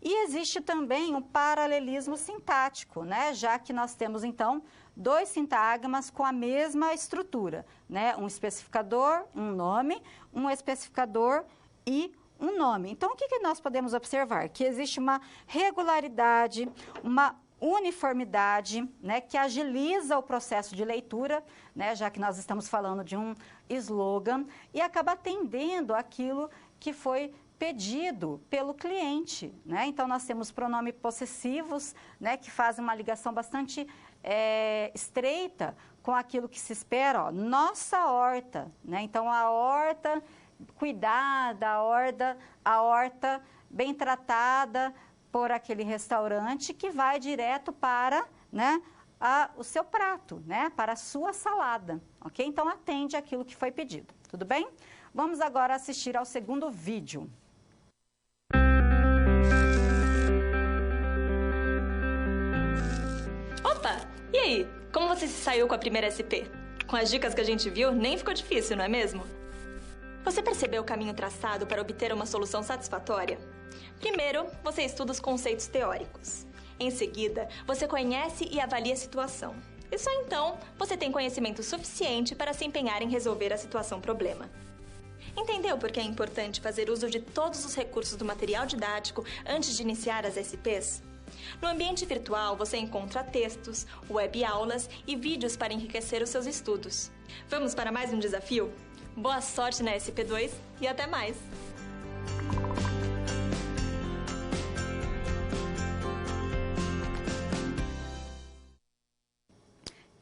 E existe também um paralelismo sintático, né? Já que nós temos, então, dois sintagmas com a mesma estrutura, né? Um especificador, um nome, um especificador e um nome. Então, o que nós podemos observar? Que existe uma regularidade, uma uniformidade, né, que agiliza o processo de leitura, né, já que nós estamos falando de um slogan, e acaba atendendo aquilo que foi pedido pelo cliente, né? Então, nós temos pronomes possessivos, né, que fazem uma ligação bastante estreita com aquilo que se espera, ó, nossa horta, né? Então, a horta cuidada, a horta bem tratada por aquele restaurante que vai direto para, né, o seu prato, né, para a sua salada, ok? Então, atende aquilo que foi pedido, tudo bem? Vamos agora assistir ao segundo vídeo. Opa! E aí? Como você se saiu com a primeira SP? Com as dicas que a gente viu, nem ficou difícil, não é mesmo? Você percebeu o caminho traçado para obter uma solução satisfatória? Primeiro, você estuda os conceitos teóricos. Em seguida, você conhece e avalia a situação. E só então, você tem conhecimento suficiente para se empenhar em resolver a situação-problema. Entendeu por que é importante fazer uso de todos os recursos do material didático antes de iniciar as SPs? No ambiente virtual, você encontra textos, web-aulas e vídeos para enriquecer os seus estudos. Vamos para mais um desafio? Boa sorte na SP2 e até mais!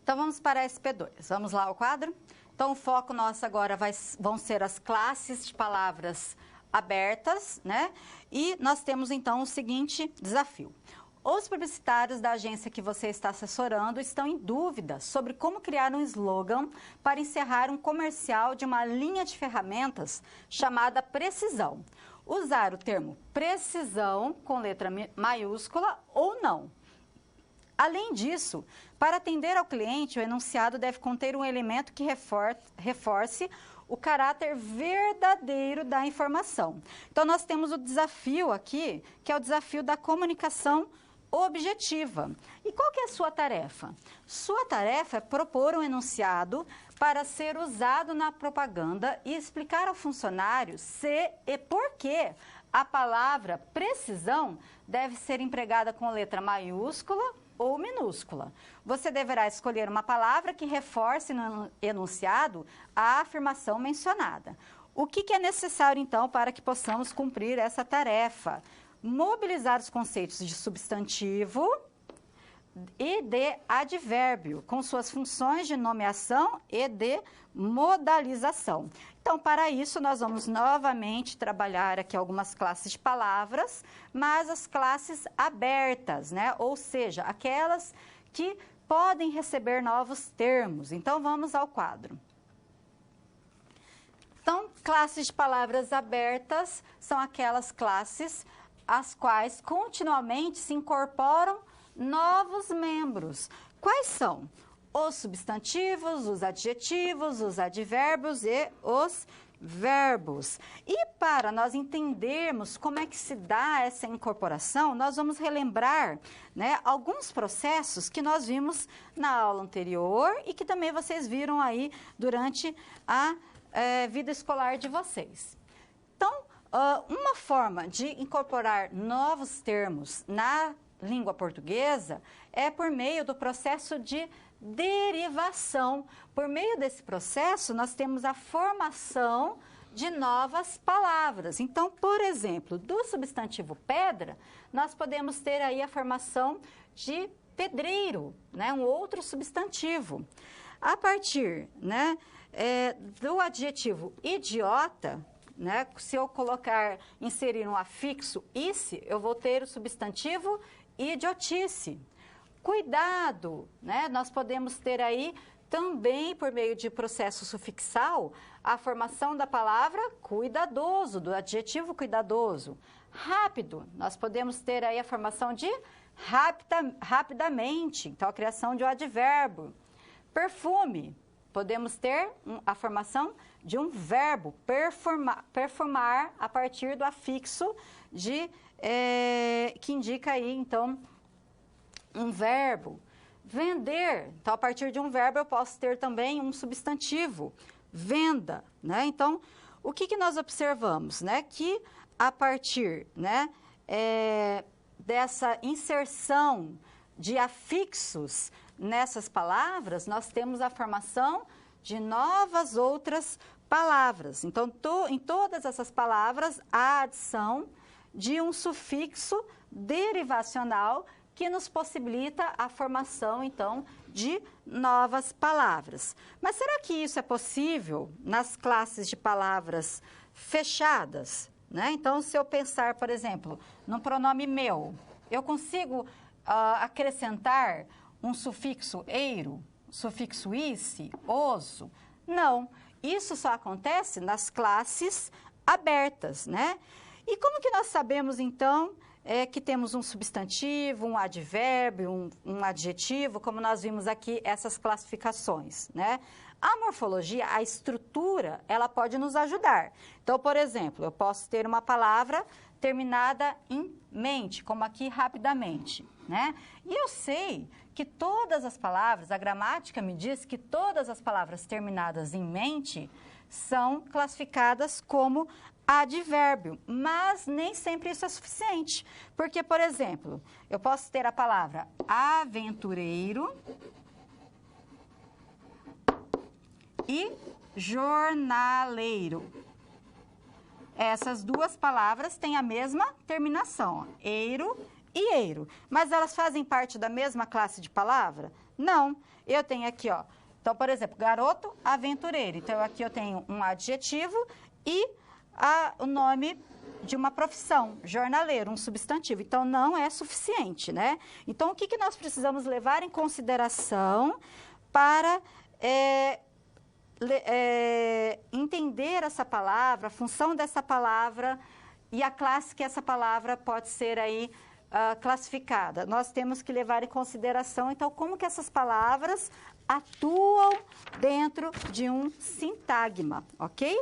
Então, vamos para a SP2. Vamos lá ao quadro? Então, o foco nosso agora vão ser as classes de palavras abertas, né? E nós temos, então, o seguinte desafio. Os publicitários da agência que você está assessorando estão em dúvida sobre como criar um slogan para encerrar um comercial de uma linha de ferramentas chamada Precisão. Usar o termo precisão com letra maiúscula ou não. Além disso, para atender ao cliente, o enunciado deve conter um elemento que reforce o caráter verdadeiro da informação. Então, nós temos o desafio aqui, que é o desafio da comunicação objetiva. E qual que é a sua tarefa? Sua tarefa é propor um enunciado para ser usado na propaganda e explicar ao funcionário se e por que a palavra precisão deve ser empregada com letra maiúscula ou minúscula. Você deverá escolher uma palavra que reforce no enunciado a afirmação mencionada. O que é necessário, então, para que possamos cumprir essa tarefa? Mobilizar os conceitos de substantivo e de advérbio, com suas funções de nomeação e de modalização. Então, para isso, nós vamos novamente trabalhar aqui algumas classes de palavras, mas as classes abertas, né? Ou seja, aquelas que podem receber novos termos. Então, vamos ao quadro. Então, classes de palavras abertas são aquelas classes as quais continuamente se incorporam novos membros. Quais são? Os substantivos, os adjetivos, os advérbios e os verbos. E para nós entendermos como é que se dá essa incorporação, nós vamos relembrar, né, alguns processos que nós vimos na aula anterior e que também vocês viram aí durante a vida escolar de vocês. Então, uma forma de incorporar novos termos na língua portuguesa é por meio do processo de derivação. Por meio desse processo, nós temos a formação de novas palavras. Então, por exemplo, do substantivo pedra, nós podemos ter aí a formação de pedreiro, né, um outro substantivo. A partir, né, do adjetivo idiota, né, se eu inserir um afixo -ice, eu vou ter o substantivo idiotice. Cuidado, né, nós podemos ter aí também, por meio de processo sufixal, a formação da palavra cuidadoso, do adjetivo cuidadoso. Rápido, nós podemos ter aí a formação de rapidamente, então a criação de um advérbio. Perfume, podemos ter a formação de um verbo, perfumar, a partir do afixo que indica aí, então, um verbo. Vender, então, a partir de um verbo eu posso ter também um substantivo, venda, né? Então, o que nós observamos, né? Que a partir, né, dessa inserção de afixos nessas palavras, nós temos a formação de novas outras palavras. Então, em todas essas palavras, há a adição de um sufixo derivacional que nos possibilita a formação, então, de novas palavras. Mas será que isso é possível nas classes de palavras fechadas, né? Então, se eu pensar, por exemplo, no pronome meu, eu consigo acrescentar um sufixo eiro, sufixo -ice, oso? Não, isso só acontece nas classes abertas, né? E como que nós sabemos, então, que temos um substantivo, um advérbio, um adjetivo, como nós vimos aqui essas classificações, né? A morfologia, a estrutura, ela pode nos ajudar. Então, por exemplo, eu posso ter uma palavra terminada em mente, como aqui rapidamente, né? E eu sei que todas as palavras, a gramática me diz que todas as palavras terminadas em mente são classificadas como advérbio, mas nem sempre isso é suficiente. Porque, por exemplo, eu posso ter a palavra aventureiro e jornaleiro. Essas duas palavras têm a mesma terminação, ó, eiro e eiro. Mas elas fazem parte da mesma classe de palavra? Não. Eu tenho aqui, ó. Então, por exemplo, garoto, aventureiro. Então, aqui eu tenho um adjetivo e o nome de uma profissão, jornaleiro, um substantivo. Então, não é suficiente, né? Então, o que nós precisamos levar em consideração para entender essa palavra, a função dessa palavra e a classe que essa palavra pode ser aí classificada? Nós temos que levar em consideração, então, como que essas palavras atuam dentro de um sintagma, ok?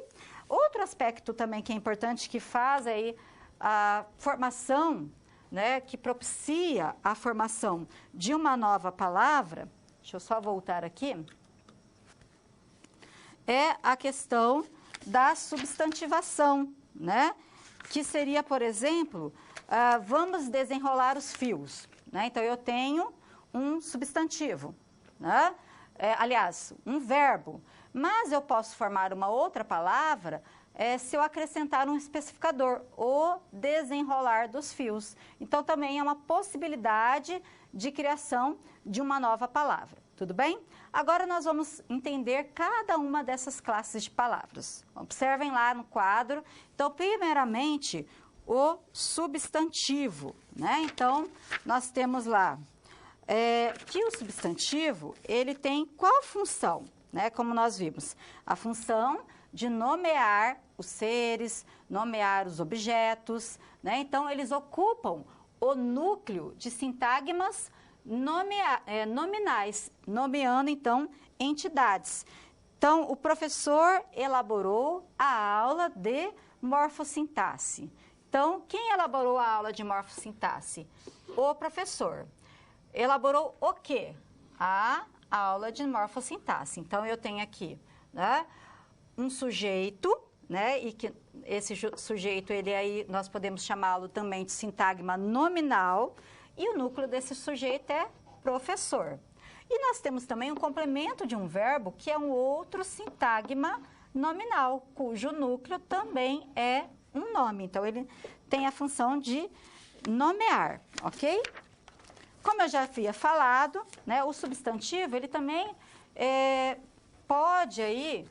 Outro aspecto também que é importante, que faz aí a formação, né, que propicia a formação de uma nova palavra, deixa eu só voltar aqui, é a questão da substantivação, né? Que seria, por exemplo, vamos desenrolar os fios, né? Então, eu tenho um substantivo, né? Aliás, um verbo, mas eu posso formar uma outra palavra se eu acrescentar um especificador, o desenrolar dos fios. Então, também é uma possibilidade de criação de uma nova palavra, tudo bem? Agora, nós vamos entender cada uma dessas classes de palavras. Observem lá no quadro. Então, primeiramente, o substantivo, né? Então, nós temos lá que o substantivo, ele tem qual função, né? Como nós vimos, a função de nomear os seres, nomear os objetos, né? Então, eles ocupam o núcleo de sintagmas nominais, nomeando, então, entidades. Então, o professor elaborou a aula de morfossintaxe. Então, quem elaborou a aula de morfossintaxe? O professor. Elaborou o quê? A aula de morfossintaxe. Então, eu tenho aqui, né, um sujeito, né, e que esse sujeito, ele aí, nós podemos chamá-lo também de sintagma nominal, e o núcleo desse sujeito é professor. E nós temos também um complemento de um verbo, que é um outro sintagma nominal, cujo núcleo também é um nome. Então, ele tem a função de nomear, ok? Como eu já havia falado, né, o substantivo, ele também pode aí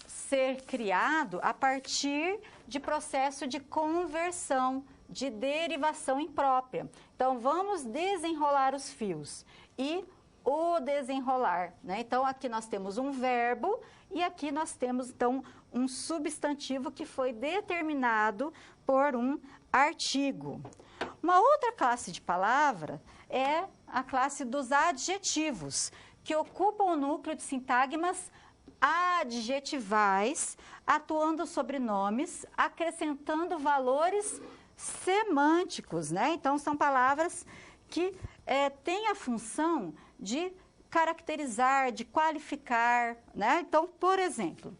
ser criado a partir de processo de conversão, de derivação imprópria. Então, vamos desenrolar os fios e o desenrolar, né? Então, aqui nós temos um verbo e aqui nós temos, então, um substantivo que foi determinado por um artigo. Uma outra classe de palavra é a classe dos adjetivos, que ocupam o núcleo de sintagmas adjetivais, atuando sobre nomes, acrescentando valores semânticos, né? Então, são palavras que têm a função de caracterizar, de qualificar, né? Então, por exemplo,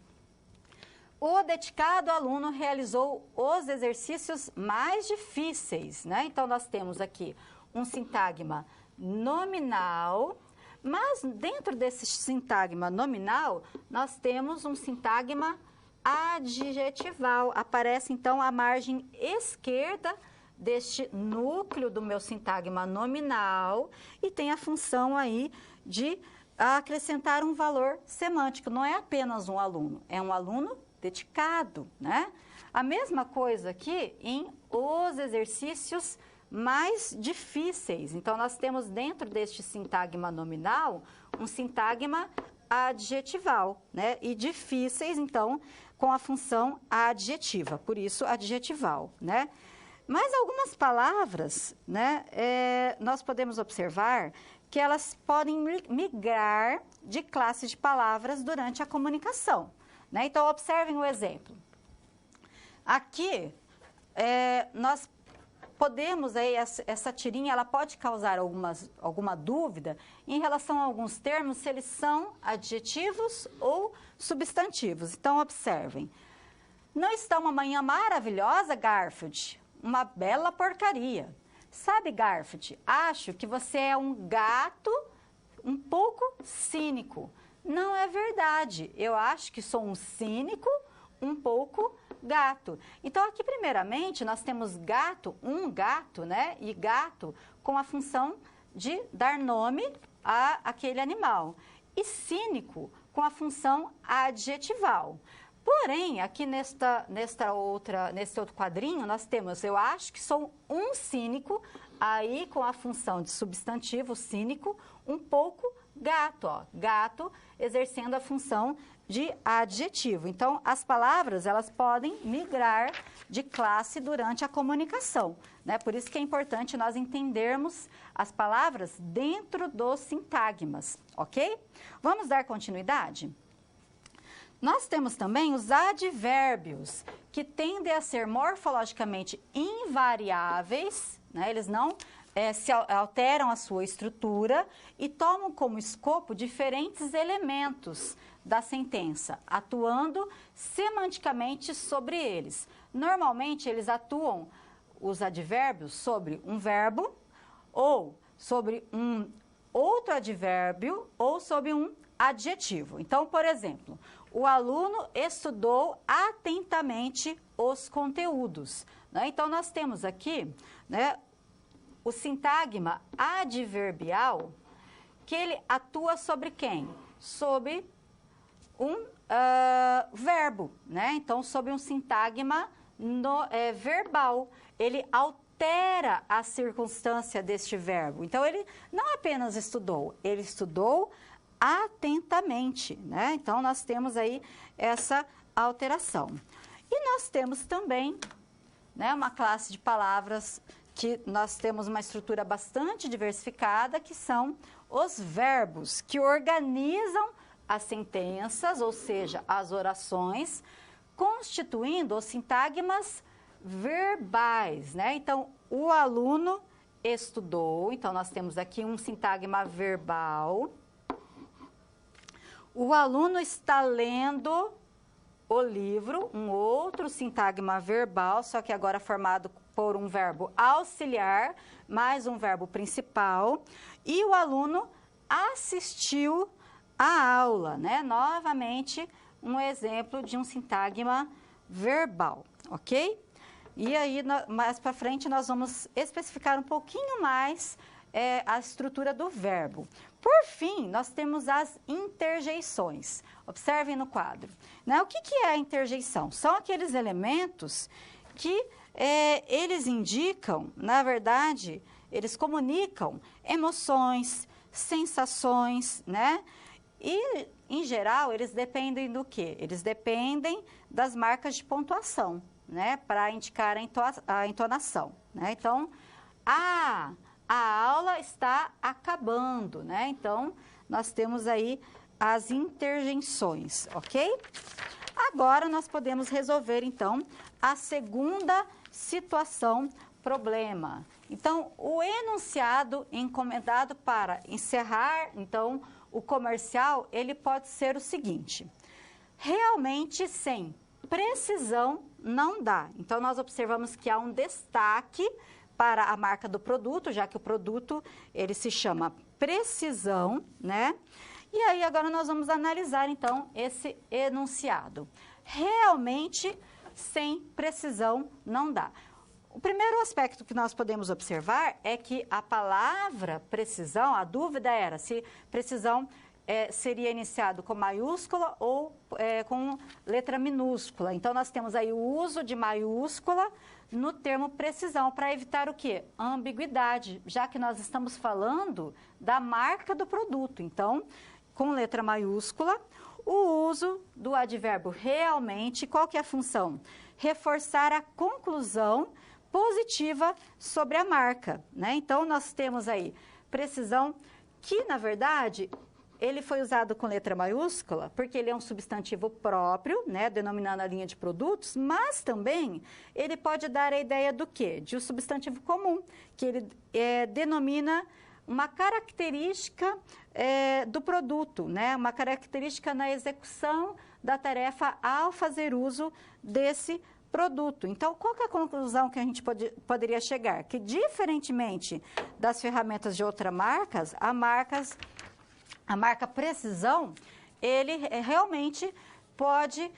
o dedicado aluno realizou os exercícios mais difíceis, né? Então, nós temos aqui um sintagma nominal, mas dentro desse sintagma nominal, nós temos um sintagma adjetival. Aparece, então, a margem esquerda deste núcleo do meu sintagma nominal e tem a função aí de acrescentar um valor semântico. Não é apenas um aluno, é um aluno dedicado, né? A mesma coisa aqui em os exercícios mais difíceis. Então, nós temos dentro deste sintagma nominal um sintagma adjetival, né? E difíceis, então, com a função adjetiva, por isso adjetival, né? Mas algumas palavras, né, nós podemos observar que elas podem migrar de classe de palavras durante a comunicação, né? Então, observem o exemplo. Aqui, nós podemos, aí, essa tirinha, ela pode causar alguma dúvida em relação a alguns termos, se eles são adjetivos ou substantivos. Então, observem. Não está uma manhã maravilhosa, Garfield? Uma bela porcaria. Sabe, Garfield, acho que você é um gato um pouco cínico. Não é verdade. Eu acho que sou um cínico um pouco gato. Então, aqui, primeiramente, nós temos gato, um gato, né? E gato com a função de dar nome a aquele animal. E cínico com a função adjetival. Porém, aqui nesse outro quadrinho, nós temos, eu acho que sou um cínico, aí com a função de substantivo, cínico, um pouco gato, ó, gato exercendo a função de adjetivo. Então, as palavras, elas podem migrar de classe durante a comunicação, né? Por isso que é importante nós entendermos as palavras dentro dos sintagmas, ok? Vamos dar continuidade? Nós temos também os advérbios, que tendem a ser morfologicamente invariáveis, né? Eles não se alteram a sua estrutura e tomam como escopo diferentes elementos da sentença, atuando semanticamente sobre eles. Normalmente, eles atuam, os advérbios, sobre um verbo, ou sobre um outro advérbio, ou sobre um adjetivo. Então, por exemplo, o aluno estudou atentamente os conteúdos, né? Então, nós temos aqui, né, o sintagma adverbial, que ele atua sobre quem? Sobre um verbo, né? Então, sobre um sintagma verbal. Ele altera a circunstância deste verbo. Então, ele não apenas estudou, ele estudou atentamente, né? Então, nós temos aí essa alteração. E nós temos também, né, uma classe de palavras que nós temos uma estrutura bastante diversificada, que são os verbos, que organizam as sentenças, ou seja, as orações, constituindo os sintagmas verbais, né? Então, o aluno estudou, então nós temos aqui um sintagma verbal. O aluno está lendo o livro, um outro sintagma verbal, só que agora formado por um verbo auxiliar, mais um verbo principal. E o aluno assistiu à aula, né? Novamente, um exemplo de um sintagma verbal, ok? E aí, mais para frente, nós vamos especificar um pouquinho mais a estrutura do verbo. Por fim, nós temos as interjeições. Observem no quadro. Né? O que é a interjeição? São aqueles elementos que eles indicam, na verdade, eles comunicam emoções, sensações, né? E, em geral, eles dependem do quê? Eles dependem das marcas de pontuação, né? Para indicar a entonação, né? Então, a aula está acabando, né? Então, nós temos aí as interjeições, ok? Agora, nós podemos resolver, então, a segunda situação problema. Então, o enunciado encomendado para encerrar, então, o comercial, ele pode ser o seguinte: realmente sem precisão não dá. Então, nós observamos que há um destaque para a marca do produto, já que o produto, ele se chama precisão, né? E aí, agora nós vamos analisar, então, esse enunciado. Realmente, sem precisão não dá. O primeiro aspecto que nós podemos observar é que a palavra precisão, a dúvida era se precisão seria iniciado com maiúscula ou com letra minúscula. Então, nós temos aí o uso de maiúscula no termo precisão, para evitar o quê? A ambiguidade, já que nós estamos falando da marca do produto. Então, com letra maiúscula, o uso do advérbio realmente, qual que é a função? Reforçar a conclusão positiva sobre a marca, né? Então, nós temos aí precisão que, na verdade, ele foi usado com letra maiúscula porque ele é um substantivo próprio, né, denominando a linha de produtos, mas também ele pode dar a ideia do quê? De um substantivo comum, que ele denomina uma característica do produto, né, uma característica na execução da tarefa ao fazer uso desse produto. Então, qual que é a conclusão que a gente poderia chegar? Que, diferentemente das ferramentas de outras marcas, a marca precisão, ele realmente pode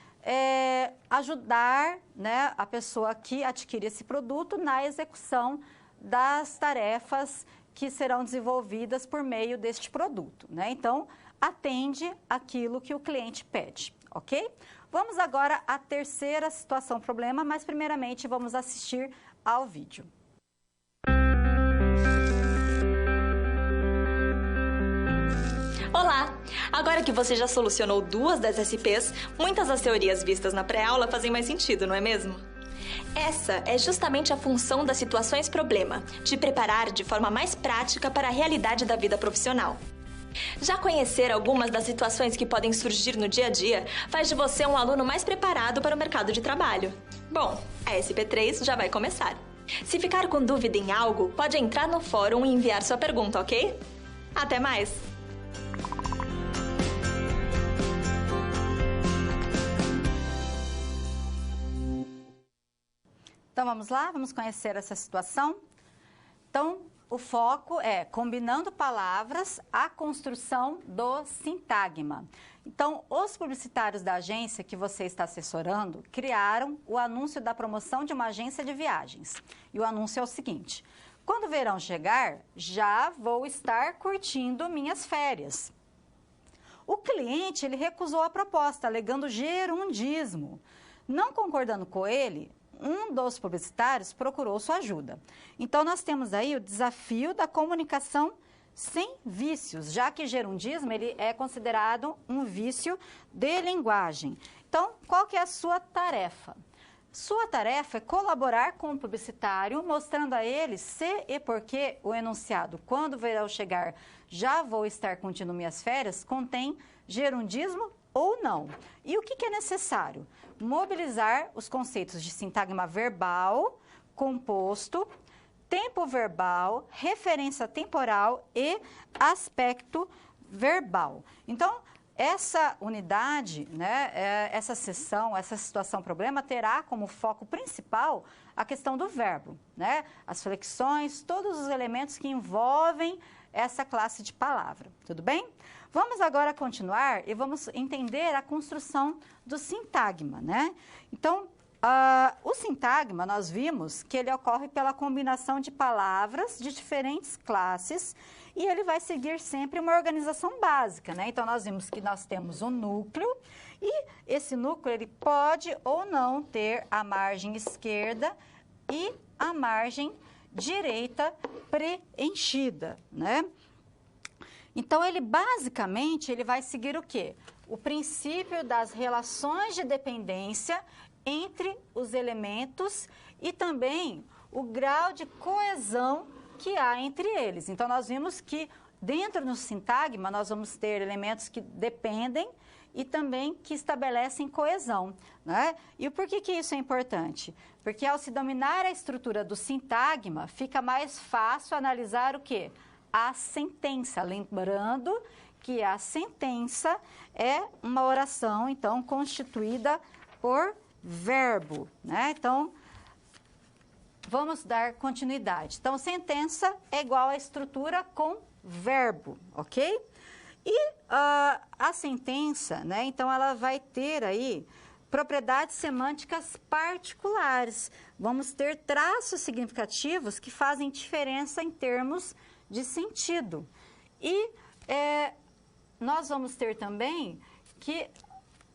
ajudar, né, a pessoa que adquire esse produto na execução das tarefas que serão desenvolvidas por meio deste produto, né? Então, atende aquilo que o cliente pede, ok? Vamos agora à terceira situação problema, mas primeiramente vamos assistir ao vídeo. Olá! Agora que você já solucionou 2 das SPs, muitas das teorias vistas na pré-aula fazem mais sentido, não é mesmo? Essa é justamente a função das situações problema, te preparar de forma mais prática para a realidade da vida profissional. Já conhecer algumas das situações que podem surgir no dia a dia faz de você um aluno mais preparado para o mercado de trabalho. Bom, a SP3 já vai começar. Se ficar com dúvida em algo, pode entrar no fórum e enviar sua pergunta, ok? Até mais! Então, vamos lá? Vamos conhecer essa situação? Então, o foco é combinando palavras, a construção do sintagma. Então, os publicitários da agência que você está assessorando criaram o anúncio da promoção de uma agência de viagens. E o anúncio é o seguinte: quando o verão chegar, já vou estar curtindo minhas férias. O cliente, ele recusou a proposta, alegando gerundismo. Não concordando com ele, um dos publicitários procurou sua ajuda. Então, nós temos aí o desafio da comunicação sem vícios, já que gerundismo ele é considerado um vício de linguagem. Então, qual que é a sua tarefa? Sua tarefa é colaborar com o publicitário, mostrando a ele se e por que o enunciado "quando o verão chegar, já vou estar curtindo minhas férias" contém gerundismo ou não. E o que é necessário? Mobilizar os conceitos de sintagma verbal, composto, tempo verbal, referência temporal e aspecto verbal. Então, essa unidade, né, essa sessão, essa situação-problema terá como foco principal a questão do verbo, né? As flexões, todos os elementos que envolvem essa classe de palavra, tudo bem? Vamos agora continuar e vamos entender a construção do sintagma, né? Então, o sintagma, nós vimos que ele ocorre pela combinação de palavras de diferentes classes e ele vai seguir sempre uma organização básica, né? Então, nós vimos que nós temos um núcleo e esse núcleo ele pode ou não ter a margem esquerda e a margem direita preenchida, né? Então, ele basicamente ele vai seguir o quê? O princípio das relações de dependência entre os elementos e também o grau de coesão que há entre eles. Então, nós vimos que dentro do sintagma nós vamos ter elementos que dependem e também que estabelecem coesão, né? E por que isso é importante? Porque ao se dominar a estrutura do sintagma, fica mais fácil analisar o quê? A sentença, lembrando que a sentença é uma oração, então, constituída por verbo, né? Então, vamos dar continuidade. Então, sentença é igual a estrutura com verbo, ok? E a sentença, né? Então, ela vai ter aí propriedades semânticas particulares. Vamos ter traços significativos que fazem diferença em termos de sentido. E nós vamos ter também que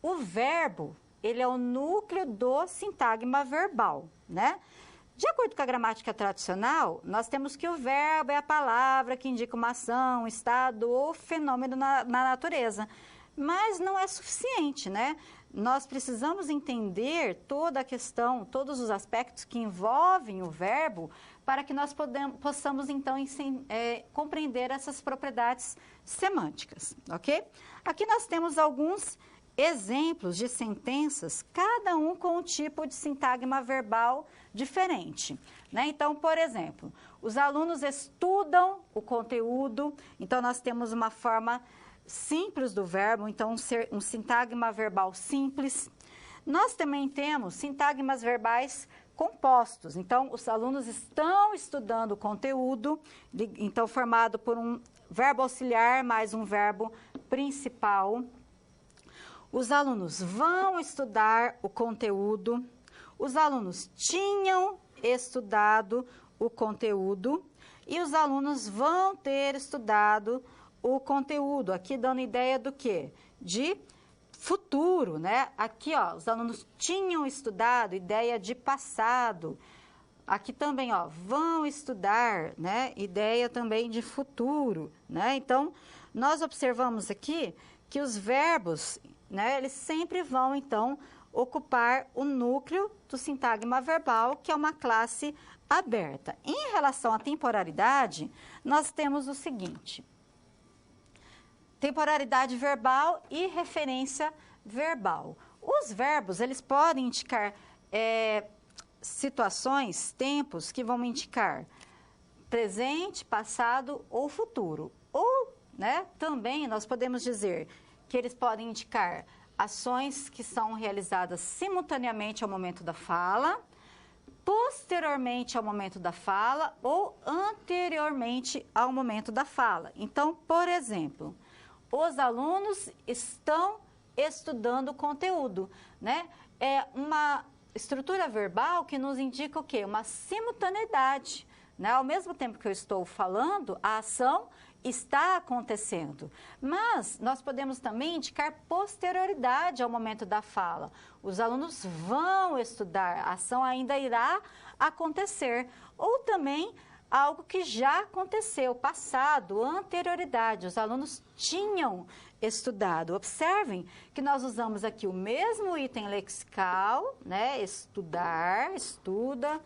o verbo, ele é o núcleo do sintagma verbal, né? De acordo com a gramática tradicional, nós temos que o verbo é a palavra que indica uma ação, estado ou fenômeno na natureza. Mas não é suficiente, né? Nós precisamos entender toda a questão, todos os aspectos que envolvem o verbo para que nós possamos, então, compreender essas propriedades semânticas, ok? Aqui nós temos alguns exemplos de sentenças, cada um com um tipo de sintagma verbal diferente, né? Então, por exemplo, os alunos estudam o conteúdo, então nós temos uma forma simples do verbo, então um sintagma verbal simples. Nós também temos sintagmas verbais compostos, então os alunos estão estudando o conteúdo, então formado por um verbo auxiliar mais um verbo principal. Os alunos vão estudar o conteúdo, os alunos tinham estudado o conteúdo e os alunos vão ter estudado o conteúdo. Aqui dando ideia do quê? De futuro, né? Aqui, ó, os alunos tinham estudado, ideia de passado. Aqui também, ó, vão estudar, né? Ideia também de futuro, né? Então, nós observamos aqui que os verbos, né, eles sempre vão, então, ocupar o núcleo do sintagma verbal, que é uma classe aberta. Em relação à temporalidade, nós temos o seguinte: temporalidade verbal e referência verbal. Os verbos, eles podem indicar situações, tempos, que vão indicar presente, passado ou futuro. Ou, né, também nós podemos dizer que eles podem indicar ações que são realizadas simultaneamente ao momento da fala, posteriormente ao momento da fala ou anteriormente ao momento da fala. Então, por exemplo, os alunos estão estudando o conteúdo, né? É uma estrutura verbal que nos indica o quê? Uma simultaneidade, né? Ao mesmo tempo que eu estou falando, a ação está acontecendo. Mas nós podemos também indicar posterioridade ao momento da fala. Os alunos vão estudar, a ação ainda irá acontecer. Ou também algo que já aconteceu, passado, anterioridade. Os alunos tinham estudado. Observem que nós usamos aqui o mesmo item lexical, né? Estudar, estuda,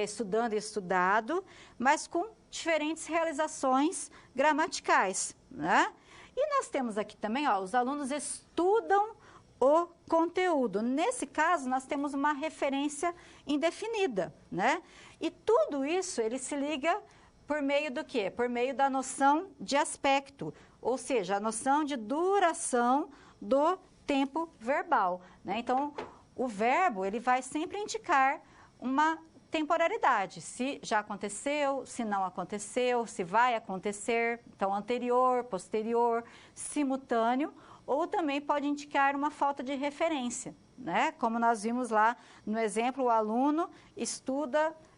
estudando e estudado, mas com diferentes realizações gramaticais, né? E nós temos aqui também, ó, os alunos estudam o conteúdo. Nesse caso, nós temos uma referência indefinida, né? E tudo isso, ele se liga por meio do quê? Por meio da noção de aspecto, ou seja, a noção de duração do tempo verbal, né? Então, o verbo, ele vai sempre indicar uma temporalidade, se já aconteceu, se não aconteceu, se vai acontecer, então anterior, posterior, simultâneo, ou também pode indicar uma falta de referência, né? Como nós vimos lá no exemplo,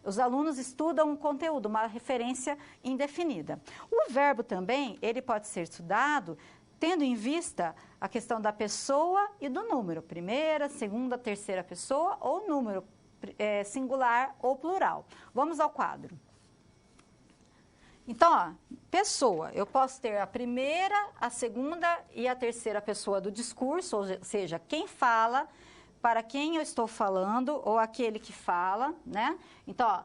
os alunos estudam um conteúdo, uma referência indefinida. O verbo também, ele pode ser estudado tendo em vista a questão da pessoa e do número, primeira, segunda, terceira pessoa ou número singular ou plural. Vamos ao quadro. Então, ó, pessoa, eu posso ter a primeira, a segunda e a terceira pessoa do discurso, ou seja, quem fala, para quem eu estou falando, ou aquele que fala, né? Então, ó,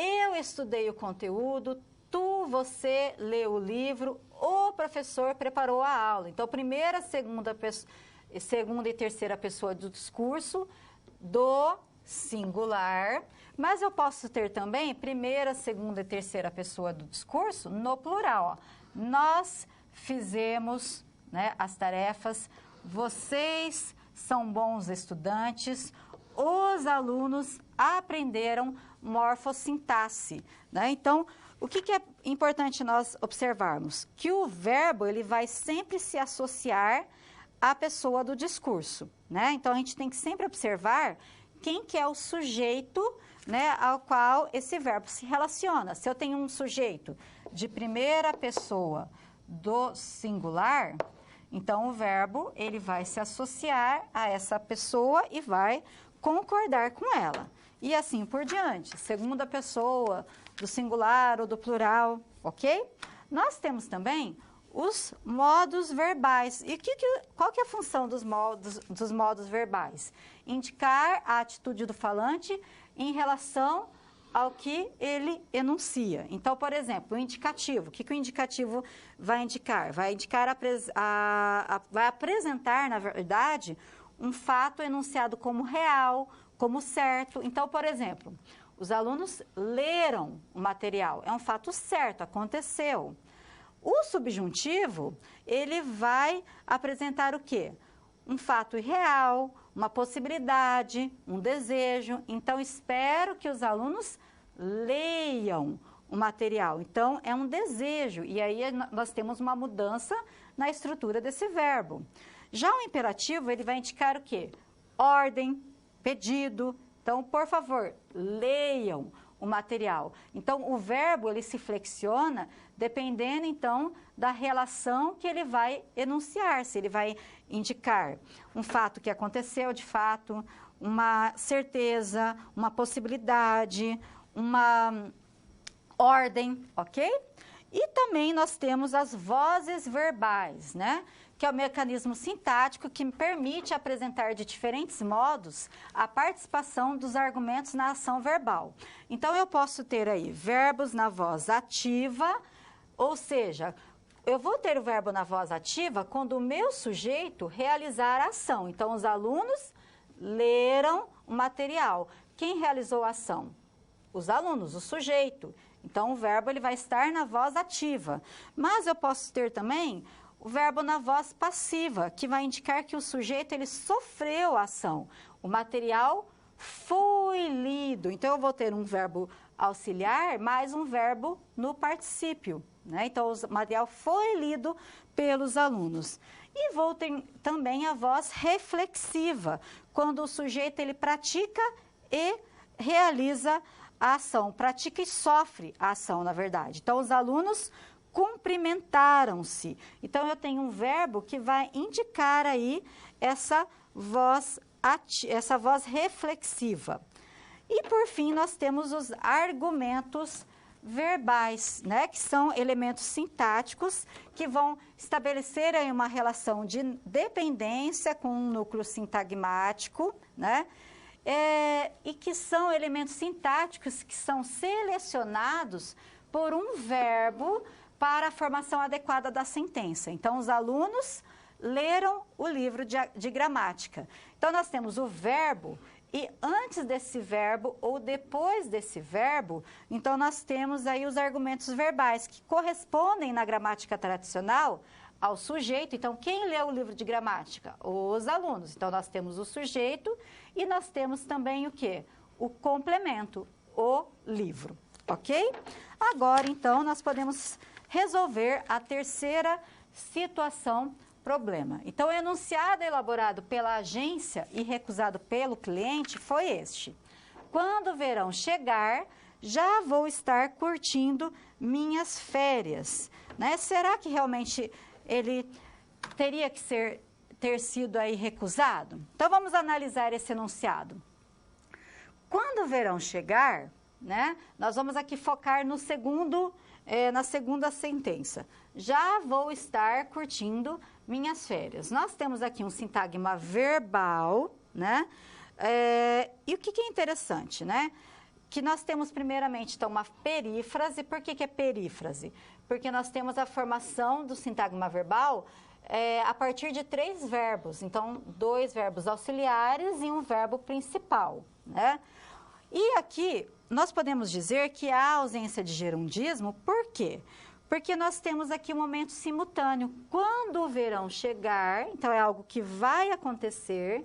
eu estudei o conteúdo, tu, você leu o livro, o professor preparou a aula. Então, primeira, segunda e terceira pessoa do discurso, do singular, mas eu posso ter também primeira, segunda e terceira pessoa do discurso no plural. Ó. Nós fizemos, né, as tarefas, vocês são bons estudantes, os alunos aprenderam morfossintaxe, né? Então, o que é importante nós observarmos? Que o verbo, ele vai sempre se associar à pessoa do discurso, né? Então, a gente tem que sempre observar quem que é o sujeito, né, ao qual esse verbo se relaciona. Se eu tenho um sujeito de primeira pessoa do singular, então o verbo, ele vai se associar a essa pessoa e vai concordar com ela. E assim por diante, segunda pessoa do singular ou do plural, ok? Nós temos também os modos verbais. E qual que é a função dos modos verbais? Indicar a atitude do falante em relação ao que ele enuncia. Então, por exemplo, o indicativo. O que o indicativo vai indicar? Vai apresentar, na verdade, um fato enunciado como real, como certo. Então, por exemplo, os alunos leram o material. É um fato certo, aconteceu. O subjuntivo, ele vai apresentar o quê? Um fato irreal, uma possibilidade, um desejo. Então, espero que os alunos leiam o material. Então, é um desejo. E aí, nós temos uma mudança na estrutura desse verbo. Já o imperativo, ele vai indicar o quê? Ordem, pedido. Então, por favor, leiam o material. Então, o verbo, ele se flexiona dependendo, então, da relação que ele vai enunciar. Se ele vai indicar um fato que aconteceu de fato, uma certeza, uma possibilidade, uma ordem, ok? E também nós temos as vozes verbais, né? Que é o mecanismo sintático que permite apresentar de diferentes modos a participação dos argumentos na ação verbal. Então, eu posso ter aí verbos na voz ativa, ou seja, eu vou ter o verbo na voz ativa quando o meu sujeito realizar a ação. Então, os alunos leram o material. Quem realizou a ação? Os alunos, o sujeito. Então, o verbo ele vai estar na voz ativa. Mas eu posso ter também o verbo na voz passiva, que vai indicar que o sujeito ele sofreu a ação. O material foi lido. Então, eu vou ter um verbo auxiliar mais um verbo no particípio, né? Então, o material foi lido pelos alunos. E vou ter também a voz reflexiva, quando o sujeito ele pratica e realiza a ação, pratica e sofre a ação, na verdade. Então, os alunos cumprimentaram-se. Então, eu tenho um verbo que vai indicar aí essa voz reflexiva. E, por fim, nós temos os argumentos verbais, né? Que são elementos sintáticos que vão estabelecer aí uma relação de dependência com um núcleo sintagmático, né? E que são elementos sintáticos que são selecionados por um verbo para a formação adequada da sentença. Então, os alunos leram o livro de gramática. Então, nós temos o verbo e antes desse verbo ou depois desse verbo, então nós temos aí os argumentos verbais que correspondem na gramática tradicional ao sujeito. Então, quem leu o livro de gramática? Os alunos. Então, nós temos o sujeito e nós temos também o quê? O complemento, o livro, ok? Agora, então, nós podemos resolver a terceira situação problema. Então, o enunciado elaborado pela agência e recusado pelo cliente foi este. Quando o verão chegar, já vou estar curtindo minhas férias. Né? Será que realmente ele teria que ter sido aí recusado? Então, vamos analisar esse enunciado. Quando o verão chegar, né, nós vamos aqui focar no na segunda sentença. Já vou estar curtindo minhas férias. Nós temos aqui um sintagma verbal, né? E o que é interessante, né? Que nós temos primeiramente, então, uma perífrase. Por que é perífrase? Porque nós temos a formação do sintagma verbal a partir de 3 verbos. Então, 2 verbos auxiliares e um verbo principal, né? E aqui, nós podemos dizer que há ausência de gerundismo, por quê? Porque nós temos aqui um momento simultâneo. Quando o verão chegar, então é algo que vai acontecer,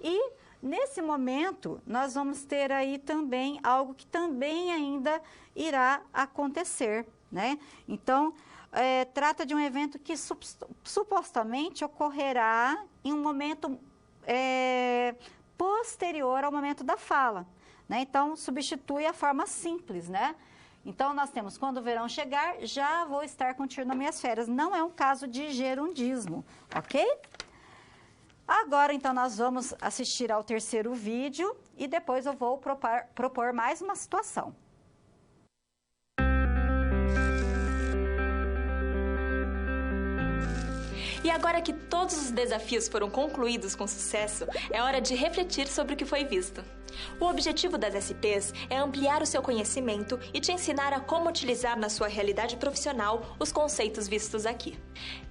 e nesse momento nós vamos ter aí também algo que também ainda irá acontecer, né? Então, trata de um evento que supostamente ocorrerá em um momento posterior ao momento da fala. Né? Então, substitui a forma simples, né? Então, nós temos, quando o verão chegar, já vou estar curtindo minhas férias. Não é um caso de gerundismo, ok? Agora, então, nós vamos assistir ao terceiro vídeo e depois eu vou propor mais uma situação. E agora que todos os desafios foram concluídos com sucesso, é hora de refletir sobre o que foi visto. O objetivo das SPs é ampliar o seu conhecimento e te ensinar a como utilizar na sua realidade profissional os conceitos vistos aqui.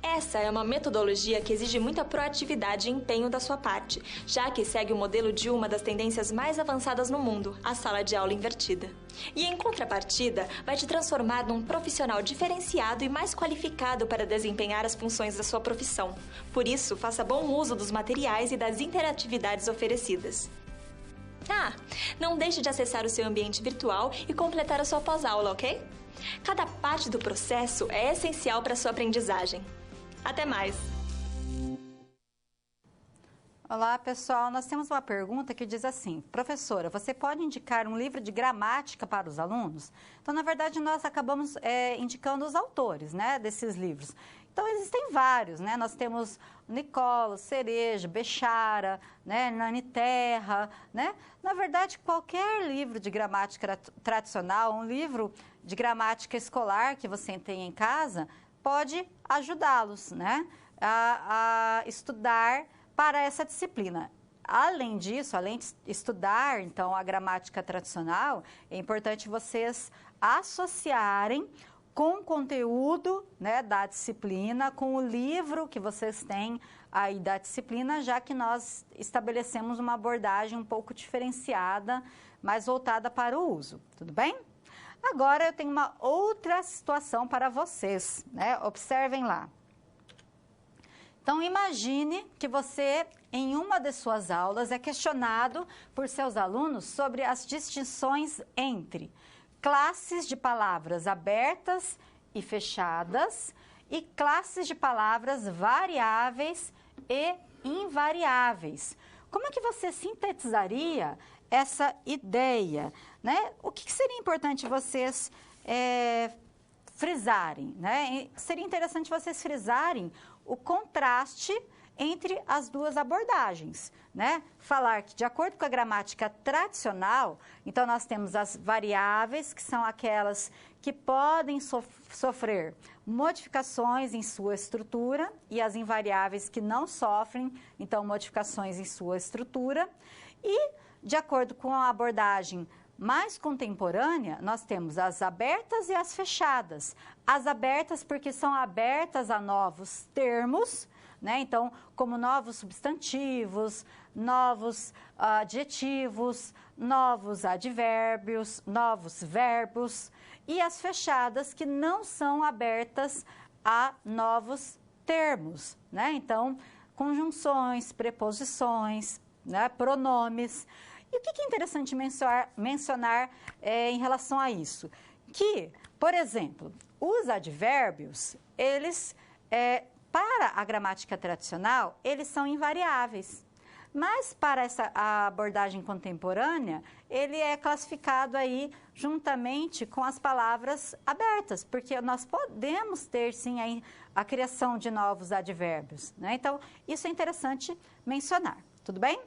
Essa é uma metodologia que exige muita proatividade e empenho da sua parte, já que segue o modelo de uma das tendências mais avançadas no mundo, a sala de aula invertida. E em contrapartida, vai te transformar num profissional diferenciado e mais qualificado para desempenhar as funções da sua profissão. Por isso, faça bom uso dos materiais e das interatividades oferecidas. Não deixe de acessar o seu ambiente virtual e completar a sua pós-aula, ok? Cada parte do processo é essencial para a sua aprendizagem. Até mais! Olá, pessoal. Nós temos uma pergunta que diz assim: professora, você pode indicar um livro de gramática para os alunos? Então, na verdade, nós acabamos indicando os autores, né, desses livros. Então, existem vários, né? Nós temos Nicola, Cerejo, Bechara, né? Nani Terra, né? Na verdade, qualquer livro de gramática tradicional, um livro de gramática escolar que você tem em casa, pode ajudá-los, né? A estudar para essa disciplina. Além disso, além de estudar, então, a gramática tradicional, é importante vocês associarem com o conteúdo, né, da disciplina, com o livro que vocês têm aí da disciplina, já que nós estabelecemos uma abordagem um pouco diferenciada, mais voltada para o uso, tudo bem? Agora eu tenho uma outra situação para vocês, né? Observem lá. Então, imagine que você, em uma de suas aulas, é questionado por seus alunos sobre as distinções entre classes de palavras abertas e fechadas e classes de palavras variáveis e invariáveis. Como é que você sintetizaria essa ideia, né? O que seria importante vocês frisarem, né? Seria interessante vocês frisarem o contraste entre as duas abordagens, né? Falar que, de acordo com a gramática tradicional, então nós temos as variáveis, que são aquelas que podem sofrer modificações em sua estrutura, e as invariáveis que não sofrem, então, modificações em sua estrutura. E, de acordo com a abordagem mais contemporânea, nós temos as abertas e as fechadas. As abertas porque são abertas a novos termos, né? Então, como novos substantivos, novos adjetivos, novos advérbios, novos verbos, e as fechadas que não são abertas a novos termos, né? Então, conjunções, preposições, né? Pronomes. E o que é interessante mencionar em relação a isso? Que, por exemplo, os advérbios, eles, para a gramática tradicional, eles são invariáveis. Mas para a abordagem contemporânea, ele é classificado aí juntamente com as palavras abertas, porque nós podemos ter, sim, a criação de novos advérbios, né? Então, isso é interessante mencionar, tudo bem?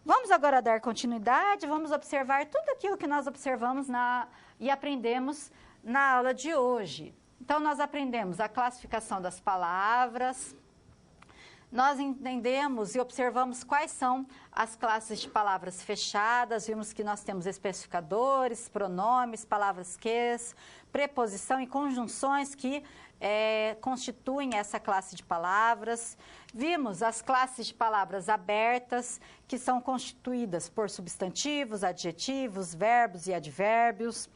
Vamos agora dar continuidade, vamos observar tudo aquilo que nós observamos e aprendemos na aula de hoje. Então, nós aprendemos a classificação das palavras, nós entendemos e observamos quais são as classes de palavras fechadas, vimos que nós temos especificadores, pronomes, palavras-ques, preposição e conjunções que constituem essa classe de palavras. Vimos as classes de palavras abertas, que são constituídas por substantivos, adjetivos, verbos e advérbios.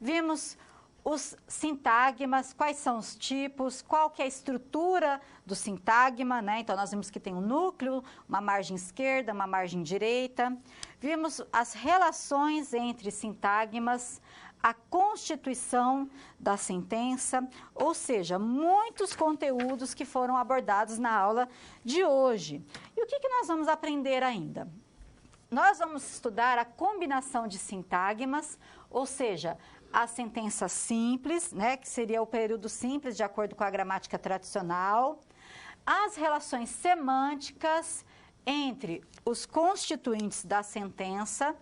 Vimos os sintagmas, quais são os tipos, qual que é a estrutura do sintagma, né? Então, nós vimos que tem um núcleo, uma margem esquerda, uma margem direita. Vimos as relações entre sintagmas, a constituição da sentença, ou seja, muitos conteúdos que foram abordados na aula de hoje. E o que nós vamos aprender ainda? Nós vamos estudar a combinação de sintagmas, ou seja, a sentença simples, né, que seria o período simples, de acordo com a gramática tradicional, as relações semânticas entre os constituintes da sentença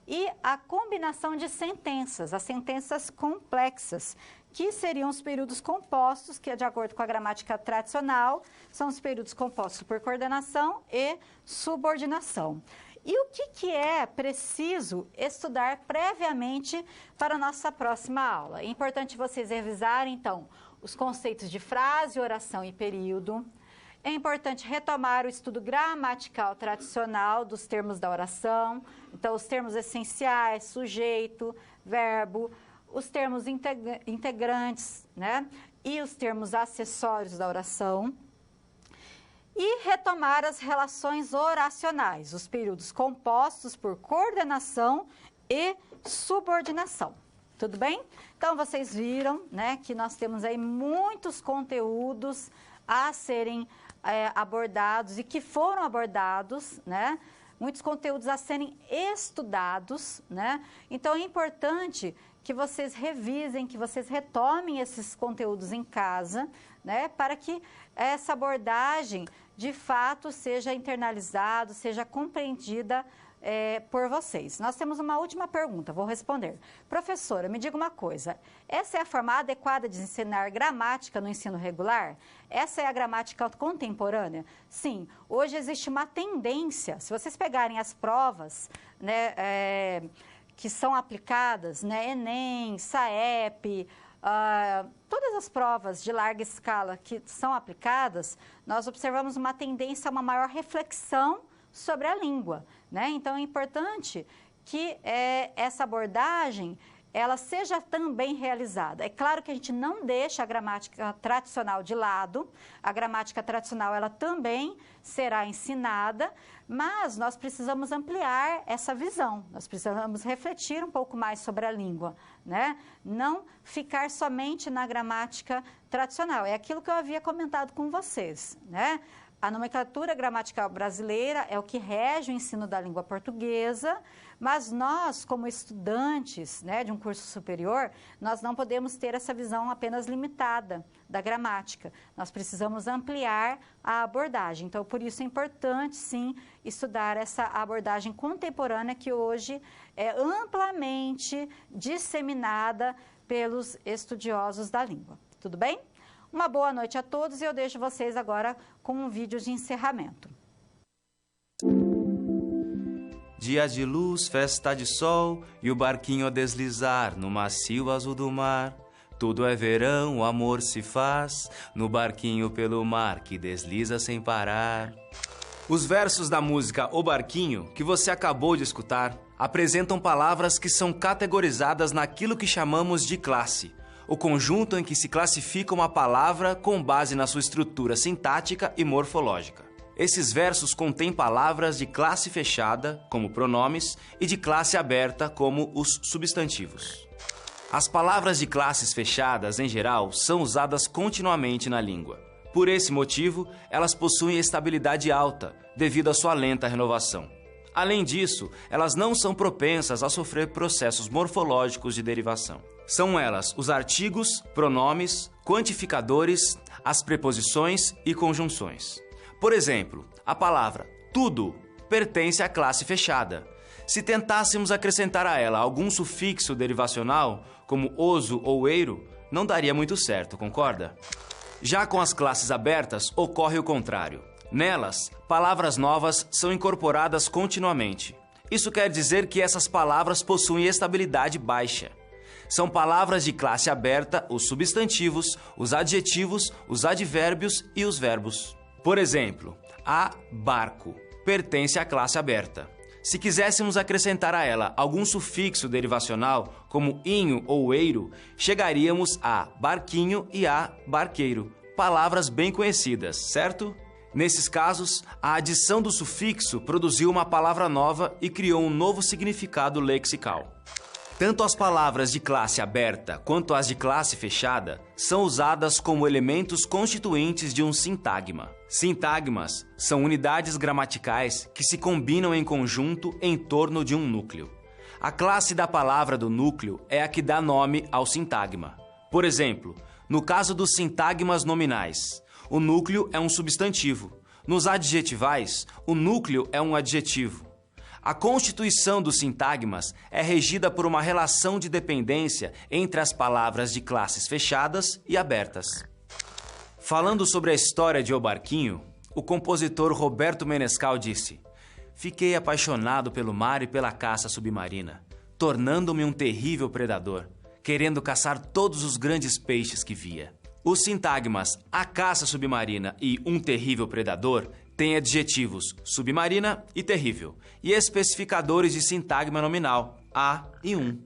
e a combinação de sentenças, as sentenças complexas, que seriam os períodos compostos, que, de acordo com a gramática tradicional, são os períodos compostos por coordenação e subordinação. E o que é preciso estudar previamente para a nossa próxima aula? É importante vocês revisarem, então, os conceitos de frase, oração e período. É importante retomar o estudo gramatical tradicional dos termos da oração. Então, os termos essenciais, sujeito, verbo, os termos integrantes, né? E os termos acessórios da oração. E retomar as relações oracionais, os períodos compostos por coordenação e subordinação. Tudo bem? Então, vocês viram, né, que nós temos aí muitos conteúdos a serem abordados e que foram abordados, né? Muitos conteúdos a serem estudados, né? Então, é importante que vocês revisem, que vocês retomem esses conteúdos em casa, né? Para que essa abordagem, de fato, seja internalizada, seja compreendida por vocês. Nós temos uma última pergunta, vou responder. Professora, me diga uma coisa, essa é a forma adequada de ensinar gramática no ensino regular? Essa é a gramática contemporânea? Sim, hoje existe uma tendência, se vocês pegarem as provas, né, que são aplicadas, né, Enem, SAEP, todas as provas de larga escala que são aplicadas, nós observamos uma tendência a uma maior reflexão sobre a língua, né? Então, é importante que essa abordagem ela seja também realizada. É claro que a gente não deixa a gramática tradicional de lado, a gramática tradicional ela também será ensinada, mas nós precisamos ampliar essa visão, nós precisamos refletir um pouco mais sobre a língua, né? Não ficar somente na gramática tradicional, é aquilo que eu havia comentado com vocês, né? A nomenclatura gramatical brasileira é o que rege o ensino da língua portuguesa, mas nós, como estudantes, né, de um curso superior, nós não podemos ter essa visão apenas limitada da gramática. Nós precisamos ampliar a abordagem. Então, por isso é importante, sim, estudar essa abordagem contemporânea que hoje é amplamente disseminada pelos estudiosos da língua. Tudo bem? Uma boa noite a todos e eu deixo vocês agora com um vídeo de encerramento. Dia de luz, festa de sol e o barquinho a deslizar no macio azul do mar. Tudo é verão, o amor se faz no barquinho pelo mar que desliza sem parar. Os versos da música O Barquinho, que você acabou de escutar, apresentam palavras que são categorizadas naquilo que chamamos de classe, o conjunto em que se classifica uma palavra com base na sua estrutura sintática e morfológica. Esses versos contêm palavras de classe fechada, como pronomes, e de classe aberta, como os substantivos. As palavras de classes fechadas, em geral, são usadas continuamente na língua. Por esse motivo, elas possuem estabilidade alta, devido à sua lenta renovação. Além disso, elas não são propensas a sofrer processos morfológicos de derivação. São elas os artigos, pronomes, quantificadores, as preposições e conjunções. Por exemplo, a palavra tudo pertence à classe fechada. Se tentássemos acrescentar a ela algum sufixo derivacional, como oso ou eiro, não daria muito certo, concorda? Já com as classes abertas, ocorre o contrário. Nelas, palavras novas são incorporadas continuamente. Isso quer dizer que essas palavras possuem estabilidade baixa. São palavras de classe aberta os substantivos, os adjetivos, os advérbios e os verbos. Por exemplo, a barco pertence à classe aberta. Se quiséssemos acrescentar a ela algum sufixo derivacional, como inho ou eiro, chegaríamos a barquinho e a barqueiro, palavras bem conhecidas, certo? Nesses casos, a adição do sufixo produziu uma palavra nova e criou um novo significado lexical. Tanto as palavras de classe aberta quanto as de classe fechada são usadas como elementos constituintes de um sintagma. Sintagmas são unidades gramaticais que se combinam em conjunto em torno de um núcleo. A classe da palavra do núcleo é a que dá nome ao sintagma. Por exemplo, no caso dos sintagmas nominais, o núcleo é um substantivo. Nos adjetivais, o núcleo é um adjetivo. A constituição dos sintagmas é regida por uma relação de dependência entre as palavras de classes fechadas e abertas. Falando sobre a história de O Barquinho, o compositor Roberto Menescal disse: "Fiquei apaixonado pelo mar e pela caça submarina, tornando-me um terrível predador, querendo caçar todos os grandes peixes que via." Os sintagmas a caça submarina e um terrível predador têm adjetivos submarina e terrível, e especificadores de sintagma nominal, a e um.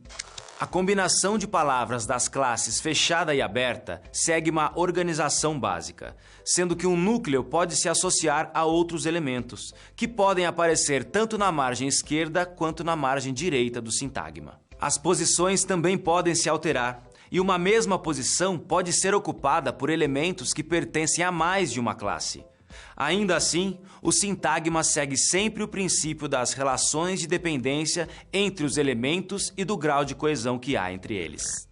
A combinação de palavras das classes fechada e aberta segue uma organização básica, sendo que um núcleo pode se associar a outros elementos, que podem aparecer tanto na margem esquerda quanto na margem direita do sintagma. As posições também podem se alterar, e uma mesma posição pode ser ocupada por elementos que pertencem a mais de uma classe. Ainda assim, o sintagma segue sempre o princípio das relações de dependência entre os elementos e do grau de coesão que há entre eles.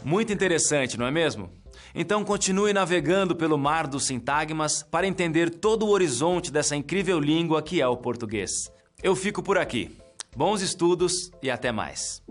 Muito interessante, não é mesmo? Então continue navegando pelo mar dos sintagmas para entender todo o horizonte dessa incrível língua que é o português. Eu fico por aqui. Bons estudos e até mais!